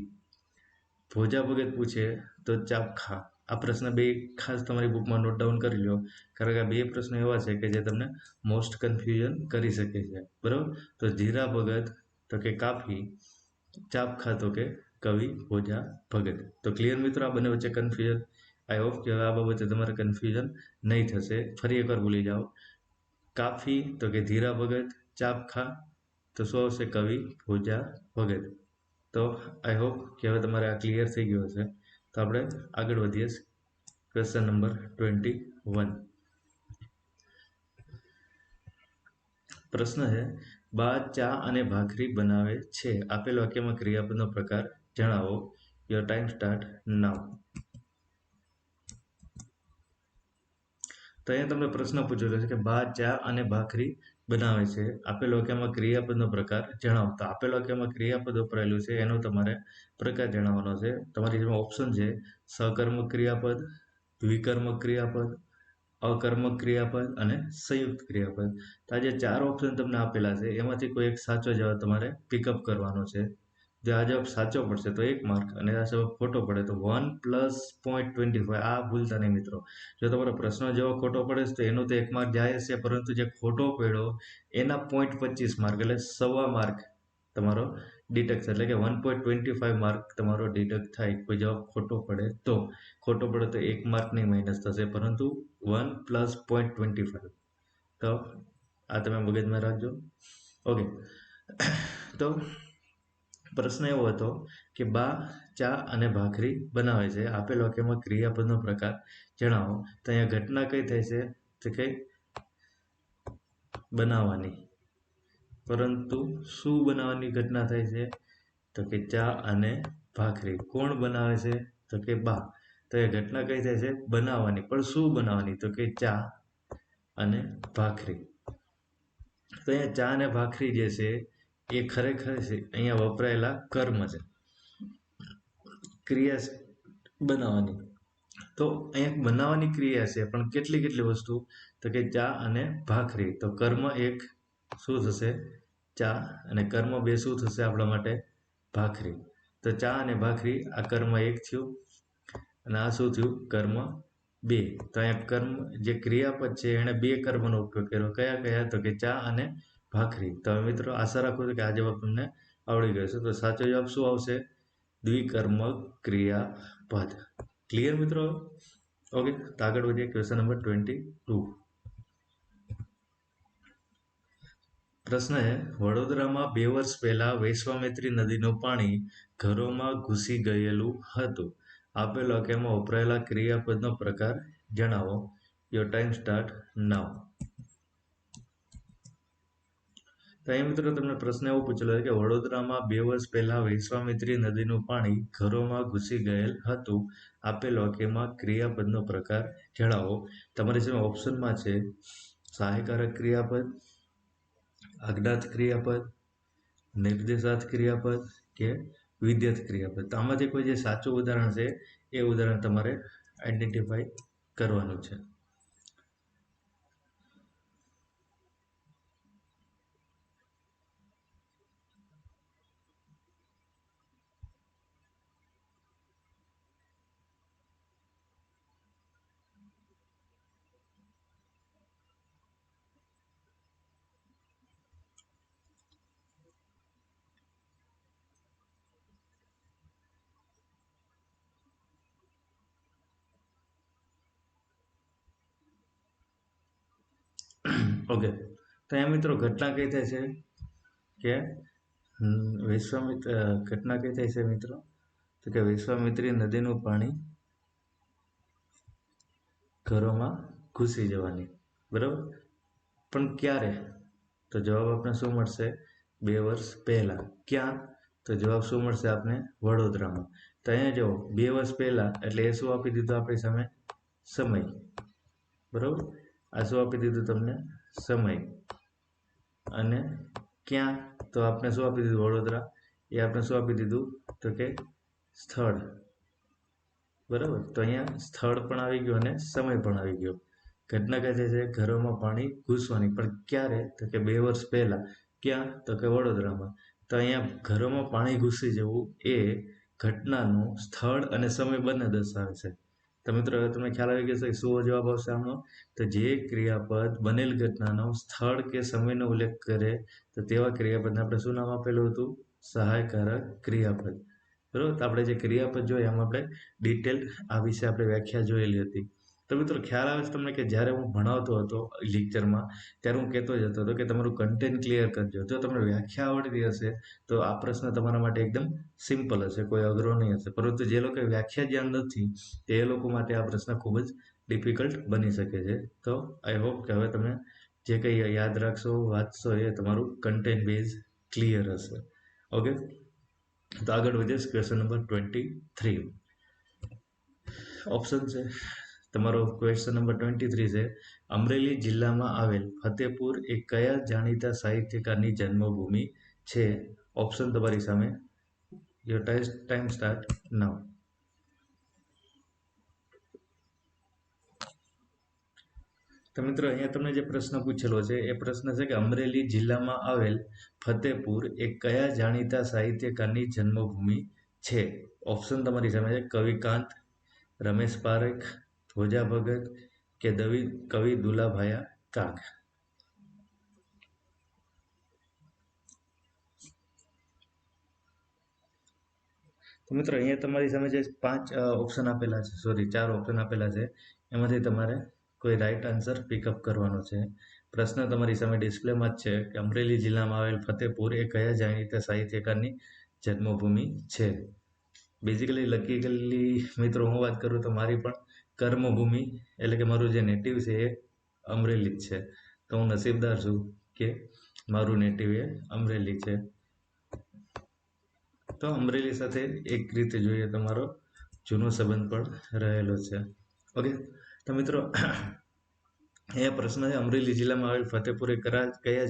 ભોજા ભગત પૂછે તો ચાબખા. આ પ્રશ્ન બે ખાસ તમારી બુકમાં નોટ ડાઉન કરી લો, કારણ કે આ બે પ્રશ્નો એવા છે કે જે તમને મોસ્ટ કન્ફ્યુઝન કરી શકે છે. બરાબર. તો ધીરા ભગત તો કે કાફી, ચાબખા તો કે કવિ ભોજા ભગત. તો ક્લિયર મિત્રો? આ બંને વચ્ચે કન્ફ્યુઝન? આઈ હોપ કે આ બાબતે તમારે કન્ફ્યુઝન નહીં થશે. ફરી એકવાર ભૂલી જાઓ. કાફી તો કે ધીરા ભગત, ચાબખા તો શું આવશે? કવિ ભોજા ભગત. તો આઈ હોપ કે હવે તમારે આ ક્લિયર થઈ ગયો હશે. તો આપણે આગળ વધીએ ક્વેશ્ચન નંબર 21. પ્રશ્ન છે બા ચા અને ભાખરી બનાવે છે, આપેલ વાક્યમાં ક્રિયાપદનો પ્રકાર જણાવો. યોર ટાઈમ સ્ટાર્ટ નાઉ. તો અહીંયા તમને પ્રશ્ન પૂછેલો છે કે બા ચા અને ભાખરી બનાવે છે, આપેલ વાક્યમાં ક્રિયાપદનો પ્રકાર જણાવો. તો આપેલ વાક્યમાં ક્રિયાપદ વપરાયેલું છે એનો તમારે પ્રકાર જણાવવાનો છે. તમારી જેમાં ઓપ્શન છે સહકર્મક ક્રિયાપદ, દ્વિકર્મક ક્રિયાપદ, અકર્મક ક્રિયાપદ અને સંયુક્ત ક્રિયાપદ. તો આ જે 4 ઓપ્શન તમને આપેલા છે એમાંથી કોઈ એક સાચો જવાબ તમારે પિકઅપ કરવાનો છે. જો આ જવાબ સાચો પડશે તો 1 માર્ક, અને આ જવાબ ખોટો પડે તો 1 + 0.25. આ ભૂલતા નહીં મિત્રો. જો તમારો પ્રશ્ન જેવો ખોટો પડે તો એનો તો 1 માર્ક જાય છે, પરંતુ જે ખોટો પડ્યો એના 0.25 માર્ક એટલે 1.25 માર્ક તમારો ડિડક્ટ, એટલે કે 1.25 માર્ક તમારો ડિડક્ટ થાય કોઈ જવાબ ખોટો પડે તો. ખોટો પડે તો 1 માર્ક નહીં માઇનસ થશે, પરંતુ 1 + 0.25. તો આ તમે મગજમાં રાખજો. ઓકે. તો પ્રશ્ન એવો હતો કે બા ચા અને ભાખરી બનાવે છે, આપેલ વાક્યમાં ક્રિયાપદનો પ્રકાર જણાવો. તો અહીંયા ઘટના કઈ થાય છે? તો કે બનાવવાની. પરંતુ શું બનાવવાની ઘટના થાય છે? તો કે ચા અને ભાખરી. કોણ બનાવે છે? તો કે બા. તો એ ઘટના કઈ થાય છે? બનાવવાની. પણ શું બનાવવાની? તો કે ચા અને ભાખરી. તો અહીંયા ચા અને ભાખરી જે છે એ ખરેખર છે અહીંયા વપરાયેલા કર્મ છે, ક્રિયા બનાવવાની. તો અહીંયા બનાવવાની ક્રિયા છે, પણ કેટલી વસ્તુ? તો કે ચા અને ભાખરી. તો કર્મ એક શું થશે? ચા. અને કર્મ બે શું થશે આપણા માટે? ભાખરી. તો ચા અને ભાખરી આ કર્મ એક થયું, અને આ શું થયું? કર્મ બે. તો અહીંયા કર્મ જે ક્રિયાપદ છે એણે બે કર્મનો ઉપયોગ કર્યો. કયા? તો કે ચા અને ભાખરી. તો મિત્રો આશા રાખું છું કે આ જવાબ તમને આવડી ગયો છે. તો સાચો જવાબ શું આવશે? દ્વિકર્મક ક્રિયાપદ. ક્લિયર મિત્રો? ઓકે, તો આગળ વધીએ. Question number 22. પ્રશ્ન છે, વડોદરામાં 2 વર્ષ પહેલા વૈશ્વામિત્રી નદીનું પાણી ઘરોમાં ઘૂસી ગયેલું હતું. આપેલ વાક્યમાં વપરાયેલા ક્રિયાપદનો પ્રકાર જણાવો. યોર ટાઈમ સ્ટાર્ટ નાઉ. તો અહીં મિત્રો તમને પ્રશ્ન એવો પૂછેલો છે કે વડોદરામાં 2 વર્ષ પહેલા વૈશ્વામિત્રી નદીનું પાણી ઘરોમાં ઘૂસી ગયેલ હતું. આપેલ વાક્યમાં ક્રિયાપદનો પ્રકાર જણાવો. તમારી સામે ઓપ્શનમાં છે સહાયકારક ક્રિયાપદ, આજ્ઞાત ક્રિયાપદ, નિર્દેશાત ક્રિયાપદ કે વિધેય ક્રિયાપદ. તો આમાંથી કોઈ જે સાચું ઉદાહરણ છે એ ઉદાહરણ તમારે આઈડેન્ટિફાઈ કરવાનું છે. ઓકે, તો અહીંયા મિત્રો ઘટના કઈ થાય છે કે ઘટના કઈ થાય છે મિત્રો? તો કે વૈશ્વામિત્રી નદીનું પાણી ઘરોમાં ઘૂસી જવાની. બરાબર? પણ ક્યારે? તો જવાબ આપને શું મળશે? 2 વર્ષ પહેલા. ક્યાં? તો જવાબ શું મળશે આપને? વડોદરામાં. તો અહીંયા જો 2 વર્ષ પહેલા એટલે એ શું આપી દીધું આપણી સામે? સમય. બરાબર? આ શું આપી દીધું તમને? સમય. અને ક્યાં? તો આપણે શું આપી દીધું? વડોદરા. એ આપણે શું આપી દીધું? તો કે સ્થળ. બરાબર? તો અહીંયા સ્થળ પણ આવી ગયું અને સમય પણ આવી ગયો. ઘટના કહે છે ઘરોમાં પાણી ઘૂસવાની. પણ ક્યારે? તો કે 2 વર્ષ પહેલા. ક્યાં? તો કે વડોદરામાં. તો અહીંયા ઘરોમાં પાણી ઘૂસી જવું એ ઘટનાનું સ્થળ અને સમય બંને દર્શાવે છે. તો મિત્રો હવે તમને ખ્યાલ આવી ગયો છે શું જવાબ આવશે આમનો? તો જે ક્રિયાપદ બનેલ ઘટનાનો સ્થળ કે સમયનો ઉલ્લેખ કરે તો તેવા ક્રિયાપદને આપણે શું નામ આપેલું હતું? સહાયકારક ક્રિયાપદ. બરાબર? તો આપણે જે ક્રિયાપદ જોઈએ એમાં આપણે ડિટેલ આ વિશે આપણે વ્યાખ્યા જોયેલી હતી. તો મિત્રો ખ્યાલ આવે છે તમને કે જ્યારે હું ભણાવતો હતો લેક્ચરમાં ત્યારે હું કહેતો જ હતો કે તમારું કન્ટેન્ટ ક્લિયર કરજો. જો તમને વ્યાખ્યા આવડતી હશે તો આ પ્રશ્ન તમારા માટે એકદમ સિમ્પલ હશે, કોઈ અઘરો નહીં હશે. પરંતુ જે લોકો વ્યાખ્યા જ્ઞાન નથી તે લોકો માટે આ પ્રશ્ન ખૂબ જ ડિફિકલ્ટ બની શકે છે. તો આઈ હોપ કે હવે તમે જે કંઈ યાદ રાખશો, વાંચશો એ તમારું કન્ટેન્ટ બેઝ ક્લિયર હશે. ઓકે, તો આગળ વધીએ. Question number 23. ઓપ્શન છે તમારો ક્વેશ્ચન નંબર 23 છે, અમરેલી જિલ્લામાં આવેલ ફતેપુર એ કયા જાણીતા સાહિત્યકારની જન્મભૂમિ છે? ઓપ્શન તમારી સામે. યોર ટાઈમ સ્ટાર્ટ નાઉ. તો મિત્રો અહીંયા તમને જે પ્રશ્ન પૂછેલો છે એ પ્રશ્ન છે કે અમરેલી જિલ્લામાં આવેલ ફતેપુર એ કયા જાણીતા સાહિત્યકારની જન્મભૂમિ છે? ઓપ્શન તમારી સામે છે કવિકાંત, રમેશ પારેખ, ભોજા ભગત કે કવિ દુલાભાયા કાગ. તો મિત્રો અહીંયા તમારી સામે જે 4 ઓપ્શન આપેલા છે એમાંથી તમારે કોઈ રાઈટ આન્સર પિકઅપ કરવાનો છે. પ્રશ્ન તમારી સામે ડિસ્પ્લેમાં જ છે કે અમરેલી જિલ્લામાં આવેલ ફતેપુર એ કયા જાણીતા સાહિત્યકારની જન્મભૂમિ છે? બેઝિકલી લકીલી મિત્રો હું વાત કરું તો મારી પણ કર્મભૂમિ એટલે કે મારું જે નેટિવ છે એ અમરેલી જ છે. તો હું નસીબદાર છું કે મારું નેટિવ એ અમરેલી છે. તો અમરેલી સાથે એક રીતે જોઈએ તમારો જૂનો સંબંધ પણ રહેલો છે. ઓકે, તો મિત્રો અહીંયા પ્રશ્ન છે, અમરેલી જિલ્લામાં આવેલ ફતેપુર એ કયા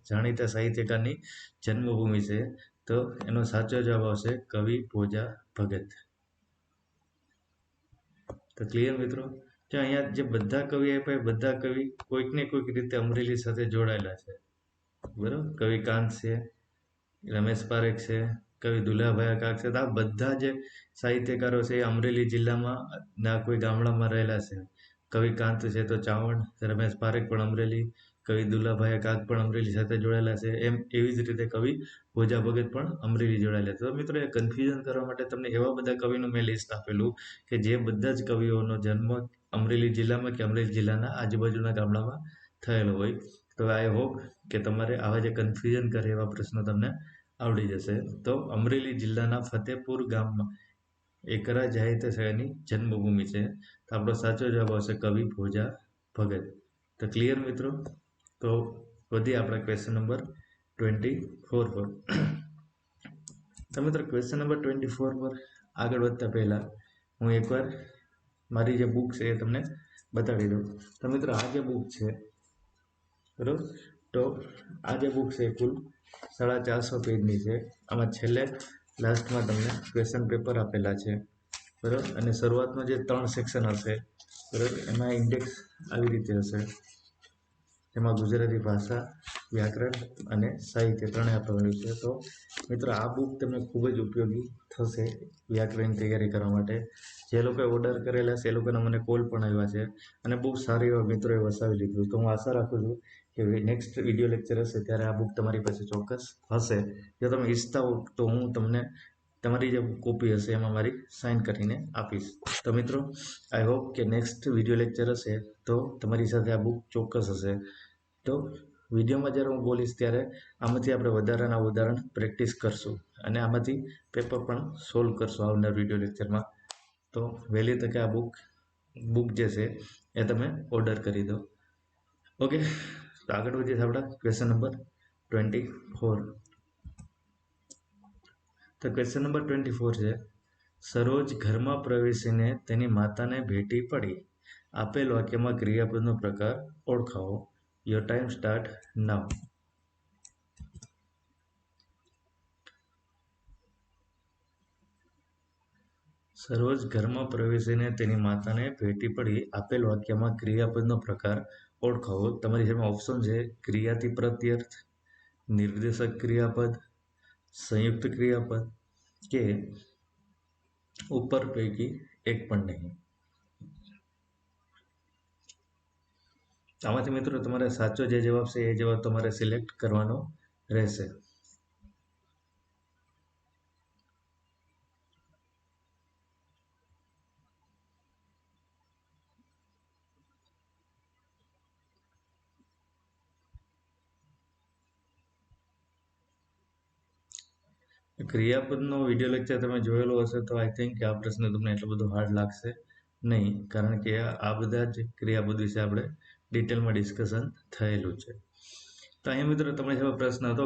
જાણીતા સાહિત્યકારની જન્મભૂમિ છે? તો એનો સાચો જવાબ આવશે કવિ ભોજા ભગત. તો ક્લિયર મિત્રો? તો અહીંયા જે બધા કવિ આપ્યા બધા કવિ કોઈક ને કોઈક રીતે અમરેલી સાથે જોડાયેલા છે. બરાબર, કવિ કાંત છે, રમેશ પારેખ છે, કવિ દુલાભાઈ કાક છે. આ બધા જે સાહિત્યકારો છે એ અમરેલી જિલ્લામાં ના કોઈ ગામડામાં રહેલા છે. કવિ કાંત છે તો ચાવંડ, રમેશ પારેખ પણ અમરેલી, કવિ દુલાભાઈ કાક પણ અમરેલી સાથે જોડાયેલા છે. એમ એવી જ રીતે કવિ ભોજા ભગત પણ અમરેલી જોડાયેલા છે. તો મિત્રો એ કન્ફ્યુઝન કરવા માટે તમને એવા બધા કવિનું મેં લિસ્ટ આપેલું કે જે બધા જ કવિઓનો જન્મ અમરેલી જિલ્લામાં કે અમરેલી જિલ્લાના આજુબાજુના ગામડામાં થયેલો હોય. તો આઈ હોપ કે તમારે આવા જે કન્ફ્યુઝન કરે એવા પ્રશ્નો તમને આવડી જશે. તો અમરેલી જિલ્લાના ફતેપુર ગામમાં એકરા જાહેર શહેરની જન્મભૂમિ છે. તો આપણો સાચો જવાબ આવશે કવિ ભોજા ભગત. તો ક્લિયર મિત્રો? તો વધીએ આપણા ક્વેશ્ચન નંબર 24 પર. તો મિત્રો ક્વેશ્ચન નંબર 24 પર આગળ વધતા પહેલા હું એકવાર મારી જે બુક છે એ તમને બતાવી દઉં. તો મિત્રો આ જે બુક છે બરાબર, તો આ જે બુક છે કુલ 450 પેજની છે. આમાં છેલ્લે લાસ્ટમાં તમને ક્વેશ્ચન પેપર આપેલા છે બરાબર, અને શરૂઆતમાં જે 3 સેક્શન હશે બરાબર, એમાં ઇન્ડેક્સ આવી રીતે હશે, જેમાં ગુજરાતી ભાષા, વ્યાકરણ અને સાહિત્ય ત્રણેય આપેલું છે. તો મિત્રો આ બુક તમને ખૂબ જ ઉપયોગી થશે વ્યાકરણની તૈયારી કરવા માટે. જે લોકોએ ઓર્ડર કરેલા છે એ લોકોને મને કોલ પણ આવ્યા છે અને બહુ સારી એવા મિત્રોએ વસાવી લીધું. તો હું આશા રાખું છું કે નેક્સ્ટ વિડીયો લેક્ચર હશે ત્યારે આ બુક તમારી પાસે ચોક્કસ હશે. જો તમે ઈચ્છતા હો તો હું તમને તમારી જે કોપી હશે એમાં મારી સાઇન કરીને આપીશ. તો મિત્રો આઈ હોપ કે નેક્સ્ટ વિડીયો લેક્ચર હશે તો તમારી સાથે આ બુક ચોક્કસ હશે. તો વિડીયોમાં જ્યારે હું બોલીશ ત્યારે આમાંથી આપણે વધારાના ઉદાહરણ પ્રેક્ટિસ કરશું અને આમાંથી પેપર પણ સોલ્વ કરશું આવનાર વિડીયો લેક્ચરમાં. તો વહેલી તકે આ બુક જે છે એ તમે ઓર્ડર કરી દો. ઓકે, તો આગળ વધીએ આપણા ક્વેશ્ચન નંબર 24. તો ક્વેશ્ચન નંબર 24 છે, સરોજ ઘરમાં પ્રવેશીને તેની માતાને ભેટી પડી. આપેલ વાક્યમાં ક્રિયાપદનો પ્રકાર ઓળખાવો. યોર ટાઈમ સ્ટાર્ટ નાઉ. સરોજ ઘરમાં પ્રવેશીને તેની માતાને ભેટી પડી. આપેલ વાક્યમાં ક્રિયાપદનો પ્રકાર ઓળખાવો. તમારી સામે ઓપ્શન છે ક્રિયાથી પ્રત્યર્થ, નિર્દેશક ક્રિયાપદ, સંયુક્ત ક્રિયાપદ કે ઉપર પૈકી એક પણ નહીં. આમાંથી મિત્રો તમારે સાચો જે જવાબ છે એ જવાબ તમારે સિલેક્ટ કરવાનો રહેશે. ક્રિયાપદનો વિડીયો લેક્ચર તમે જોયેલો હશે તો આઈ થિંક કે આ પ્રશ્ન તમને એટલો બધો હાર્ડ લાગશે નહીં, કારણ કે આ બધા જ ક્રિયાપદ વિશે આપણે ડિટેલમાં ડિસ્કશન થયેલું છે. તો અહીંયા મિત્રો તમારી સામે પ્રશ્ન હતો,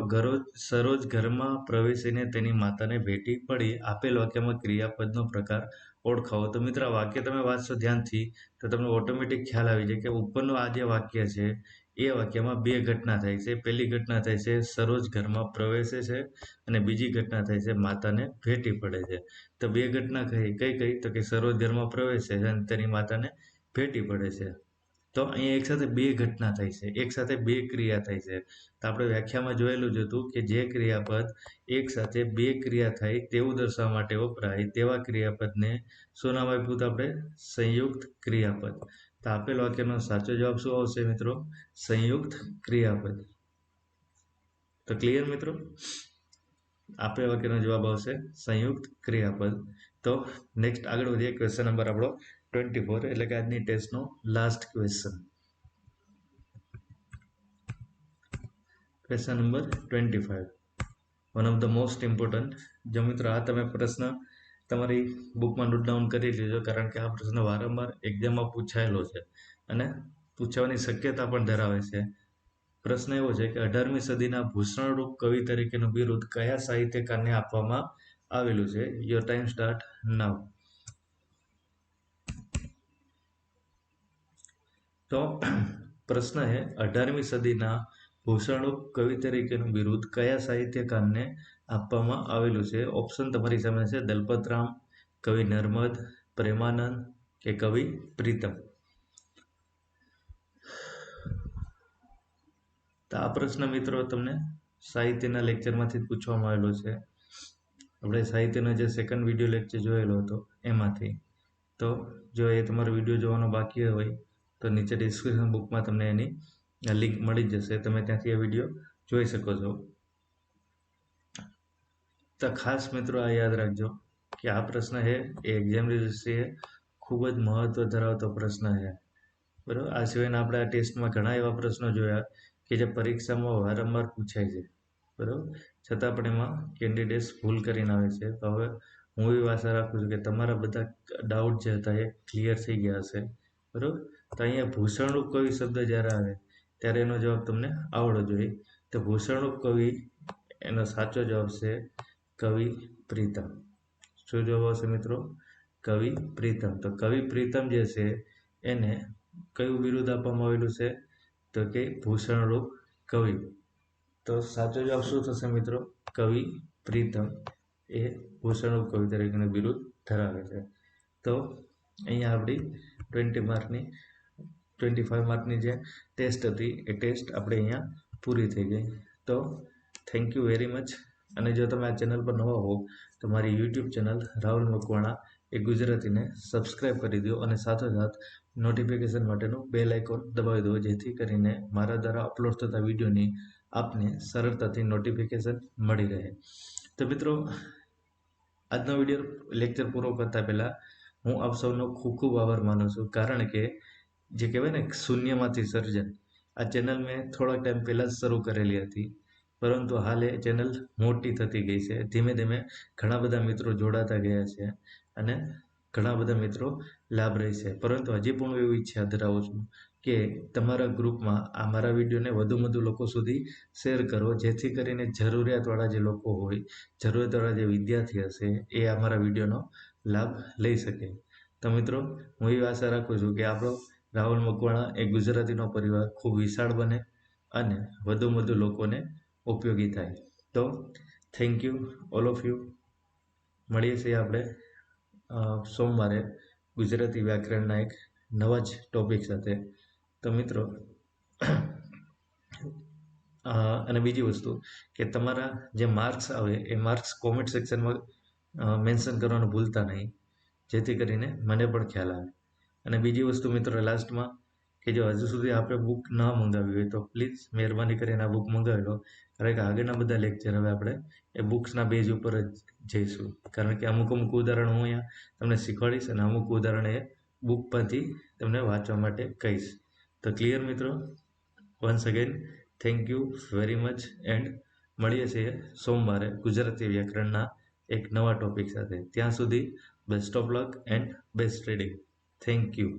સરોજ ઘરમાં પ્રવેશીને તેની માતાને ભેટી પડી. આપેલ વાક્યમાં ક્રિયાપદનો પ્રકાર ઓળખાવો. તો મિત્રો આ વાક્ય તમે વાંચશો ધ્યાનથી તો તમને ઓટોમેટિક ખ્યાલ આવી જાય કે ઉપરનું આ જે વાક્ય છે એ વાક્યમાં બે ઘટના થાય છે. પહેલી ઘટના થાય છે સરોજ ઘરમાં પ્રવેશે છે અને બીજી ઘટના થાય છે માતાને ભેટી પડે છે. તો બે ઘટના કઈ તો કે સરોજ ઘરમાં પ્રવેશે છે અને તેની માતાને ભેટી પડે છે. તો અહીંયા એક સાથે બે ઘટના થાય છે, એક સાથે બે ક્રિયા થાય છે. તો આપણે વ્યાખ્યામાં જોયેલું જ હતું કે જે ક્રિયાપદ એક સાથે બે ક્રિયા થાય તેવું દર્શાવવા માટે વપરાય તેવા ક્રિયાપદને શું નામ આપ્યું હતું આપણે? સંયુક્ત ક્રિયાપદ. તો આપેલ વાક્યનો સાચો જવાબ શું આવશે મિત્રો? સંયુક્ત ક્રિયાપદ. તો ક્લિયર મિત્રો? આપેલ વાક્યનો જવાબ આવશે સંયુક્ત ક્રિયાપદ. તો નેક્સ્ટ આગળ વધીએ ક્વેશ્ચન નંબર આપણો 24, એટલે કે આજની ટેસ્ટનો last question. Question number 25, one of the most important. જો મિત્રો આ તમે પ્રશ્ન તમારી બુકમાં નોટ ડાઉન કરી લેજો, કારણ કે આ પ્રશ્ન વારંવાર એક્ઝામમાં પૂછાયેલો છે અને પૂછવાની શક્યતા પણ ધરાવે છે. પ્રશ્ન એવો છે કે 18મી સદીના ભૂષણરૂપ કવિ તરીકેનું બિરુદ કયા સાહિત્યકારને આપવામાં આવેલું છે? યોર ટાઈમ સ્ટાર્ટ નાઉ. તો પ્રશ્ન છે 18મી સદીના ભૂષણરૂપ કવિ તરીકેનું બિરુદ કયા સાહિત્યકારને આપવામાં આવેલું છે? ઓપ્શન તમારી સામે છે દલપતરામ, કવિ નર્મદ, પ્રેમાનંદ કે કવિ પ્રીતમ. તો આ પ્રશ્ન મિત્રો તમને સાહિત્યના લેક્ચરમાંથી પૂછવામાં આવેલો છે. આપણે સાહિત્યનો જે સેકન્ડ વિડીયો લેક્ચર જોયેલો હતો એમાંથી. તો જો એ તમારો વિડીયો જોવાનો બાકી હોય તો નીચે ડિસ્ક્રિપ્શન બુકમાં તમને એની લિંક મળી જશે, તમે ત્યાંથી એ વિડીયો જોઈ શકો છો. તો ખાસ મિત્રો આ યાદ રાખજો કે આ પ્રશ્ન છે એ એક્ઝામ દ્રષ્ટિએ ખૂબ જ મહત્વ ધરાવતો પ્રશ્ન છે. બરાબર. આ સિવાયના આપણે આ ટેસ્ટમાં ઘણા એવા પ્રશ્નો જોયા કે જે પરીક્ષામાં વારંવાર પૂછાય છે. બરાબર. છતાં પણ એમાં કેન્ડિડેટ્સ ભૂલ કરીને આવે છે. તો હવે હું એવી આશા રાખું છું કે તમારા બધા ડાઉટ જે હતા એ ક્લિયર થઈ ગયા હશે. બરાબર. તો અહીંયા ભૂષણરૂપ કવિ શબ્દ જ્યારે આવે ત્યારે એનો જવાબ તમને આવડવો જોઈએ. તો ભૂષણરૂપ કવિ એનો સાચો જવાબ છે કવિ પ્રીતમ. શું જવાબ આવશે મિત્રો? કવિ પ્રીતમ. તો કવિ પ્રીતમ જે છે એને કયું બિરુદ આપવામાં આવેલું છે? તો કે ભૂષણરૂપ કવિ. તો સાચો જવાબ શું થશે મિત્રો? કવિ પ્રીતમ એ ભૂષણરૂપ કવિ તરીકેનું બિરુદ ધરાવે છે. તો અહીંયા આપણી 25 માર્કની જે ટેસ્ટ હતી એ ટેસ્ટ આપણે અહીંયા પૂરી થઈ ગઈ. તો થેન્ક યુ વેરી મચ. અને જો તમે આ ચેનલ પર નવા હો તો મારી યુટ્યુબ ચેનલ રાહુલ મકવાણા એ ગુજરાતીને સબસ્ક્રાઈબ કરી દો અને સાથોસાથ નોટિફિકેશન માટેનું બેલ આઇકોન દબાવી દો, જેથી કરીને મારા દ્વારા અપલોડ થતા વિડીયોની આપને સરળતાથી નોટિફિકેશન મળી રહે. તો મિત્રો, આજનો વિડીયો લેક્ચર પૂરો કરતા પહેલાં હું આપ સૌનો ખૂબ ખૂબ આભાર માનું છું, કારણ કે જે કહેવાય ને શૂન્યમાંથી સર્જન, આ ચેનલ મેં થોડાક ટાઈમ પહેલાં જ શરૂ કરેલી હતી, પરંતુ હાલ એ ચેનલ મોટી થતી ગઈ છે. ધીમે ધીમે ઘણા બધા મિત્રો જોડાતા ગયા છે અને ઘણા બધા મિત્રો લાભ રહેશે. પરંતુ હજી પણ હું એવી ઈચ્છા ધરાવું છું કે તમારા ગ્રુપમાં આ મારા વિડીયોને વધુ લોકો સુધી શેર કરો, જેથી કરીને જરૂરિયાતવાળા જે લોકો હોય, જરૂરિયાતવાળા જે વિદ્યાર્થી હશે એ આ મારા વિડીયોનો લાભ લઈ શકે. તો મિત્રો, હું એવી આશા રાખું છું કે આપણો રાહુલ મકવાણા એ ગુજરાતીનો પરિવાર ખૂબ વિશાળ બને અને વધુ લોકોને ઉપયોગી થાય. તો thank you all of you. મળીએ છીએ આપણે સોમવારે ગુજરાતી વ્યાકરણના એક નવા જ ટોપિક સાથે. તો મિત્રો, અને બીજી વસ્તુ કે તમારા જે માર્ક્સ આવે એ માર્ક્સ કોમેન્ટ સેક્શનમાં મેન્શન કરવાનું ભૂલતા નહીં, જેથી કરીને મને પણ ખ્યાલ આવે. અને બીજી વસ્તુ મિત્રો, લાસ્ટમાં કે જો હજુ સુધી આપણે બુક ન મંગાવી હોય તો પ્લીઝ મહેરબાની કરીને આ બુક મંગાવી લો, કારણ કે આગળના બધા લેક્ચર હવે આપણે એ બુક્સના બેઝ ઉપર જ જઈશું. કારણ કે અમુક ઉદાહરણ હું અહીંયા તમને શીખવાડીશ અને અમુક ઉદાહરણ એ બુક પરથી તમને વાંચવા માટે કહીશ. તો ક્લિયર મિત્રો? Once again thank you very much and મળીએ છીએ સોમવારે ગુજરાતી વ્યાકરણના એક નવા ટોપિક સાથે. ત્યાં સુધી best of luck and best reading. Thank you.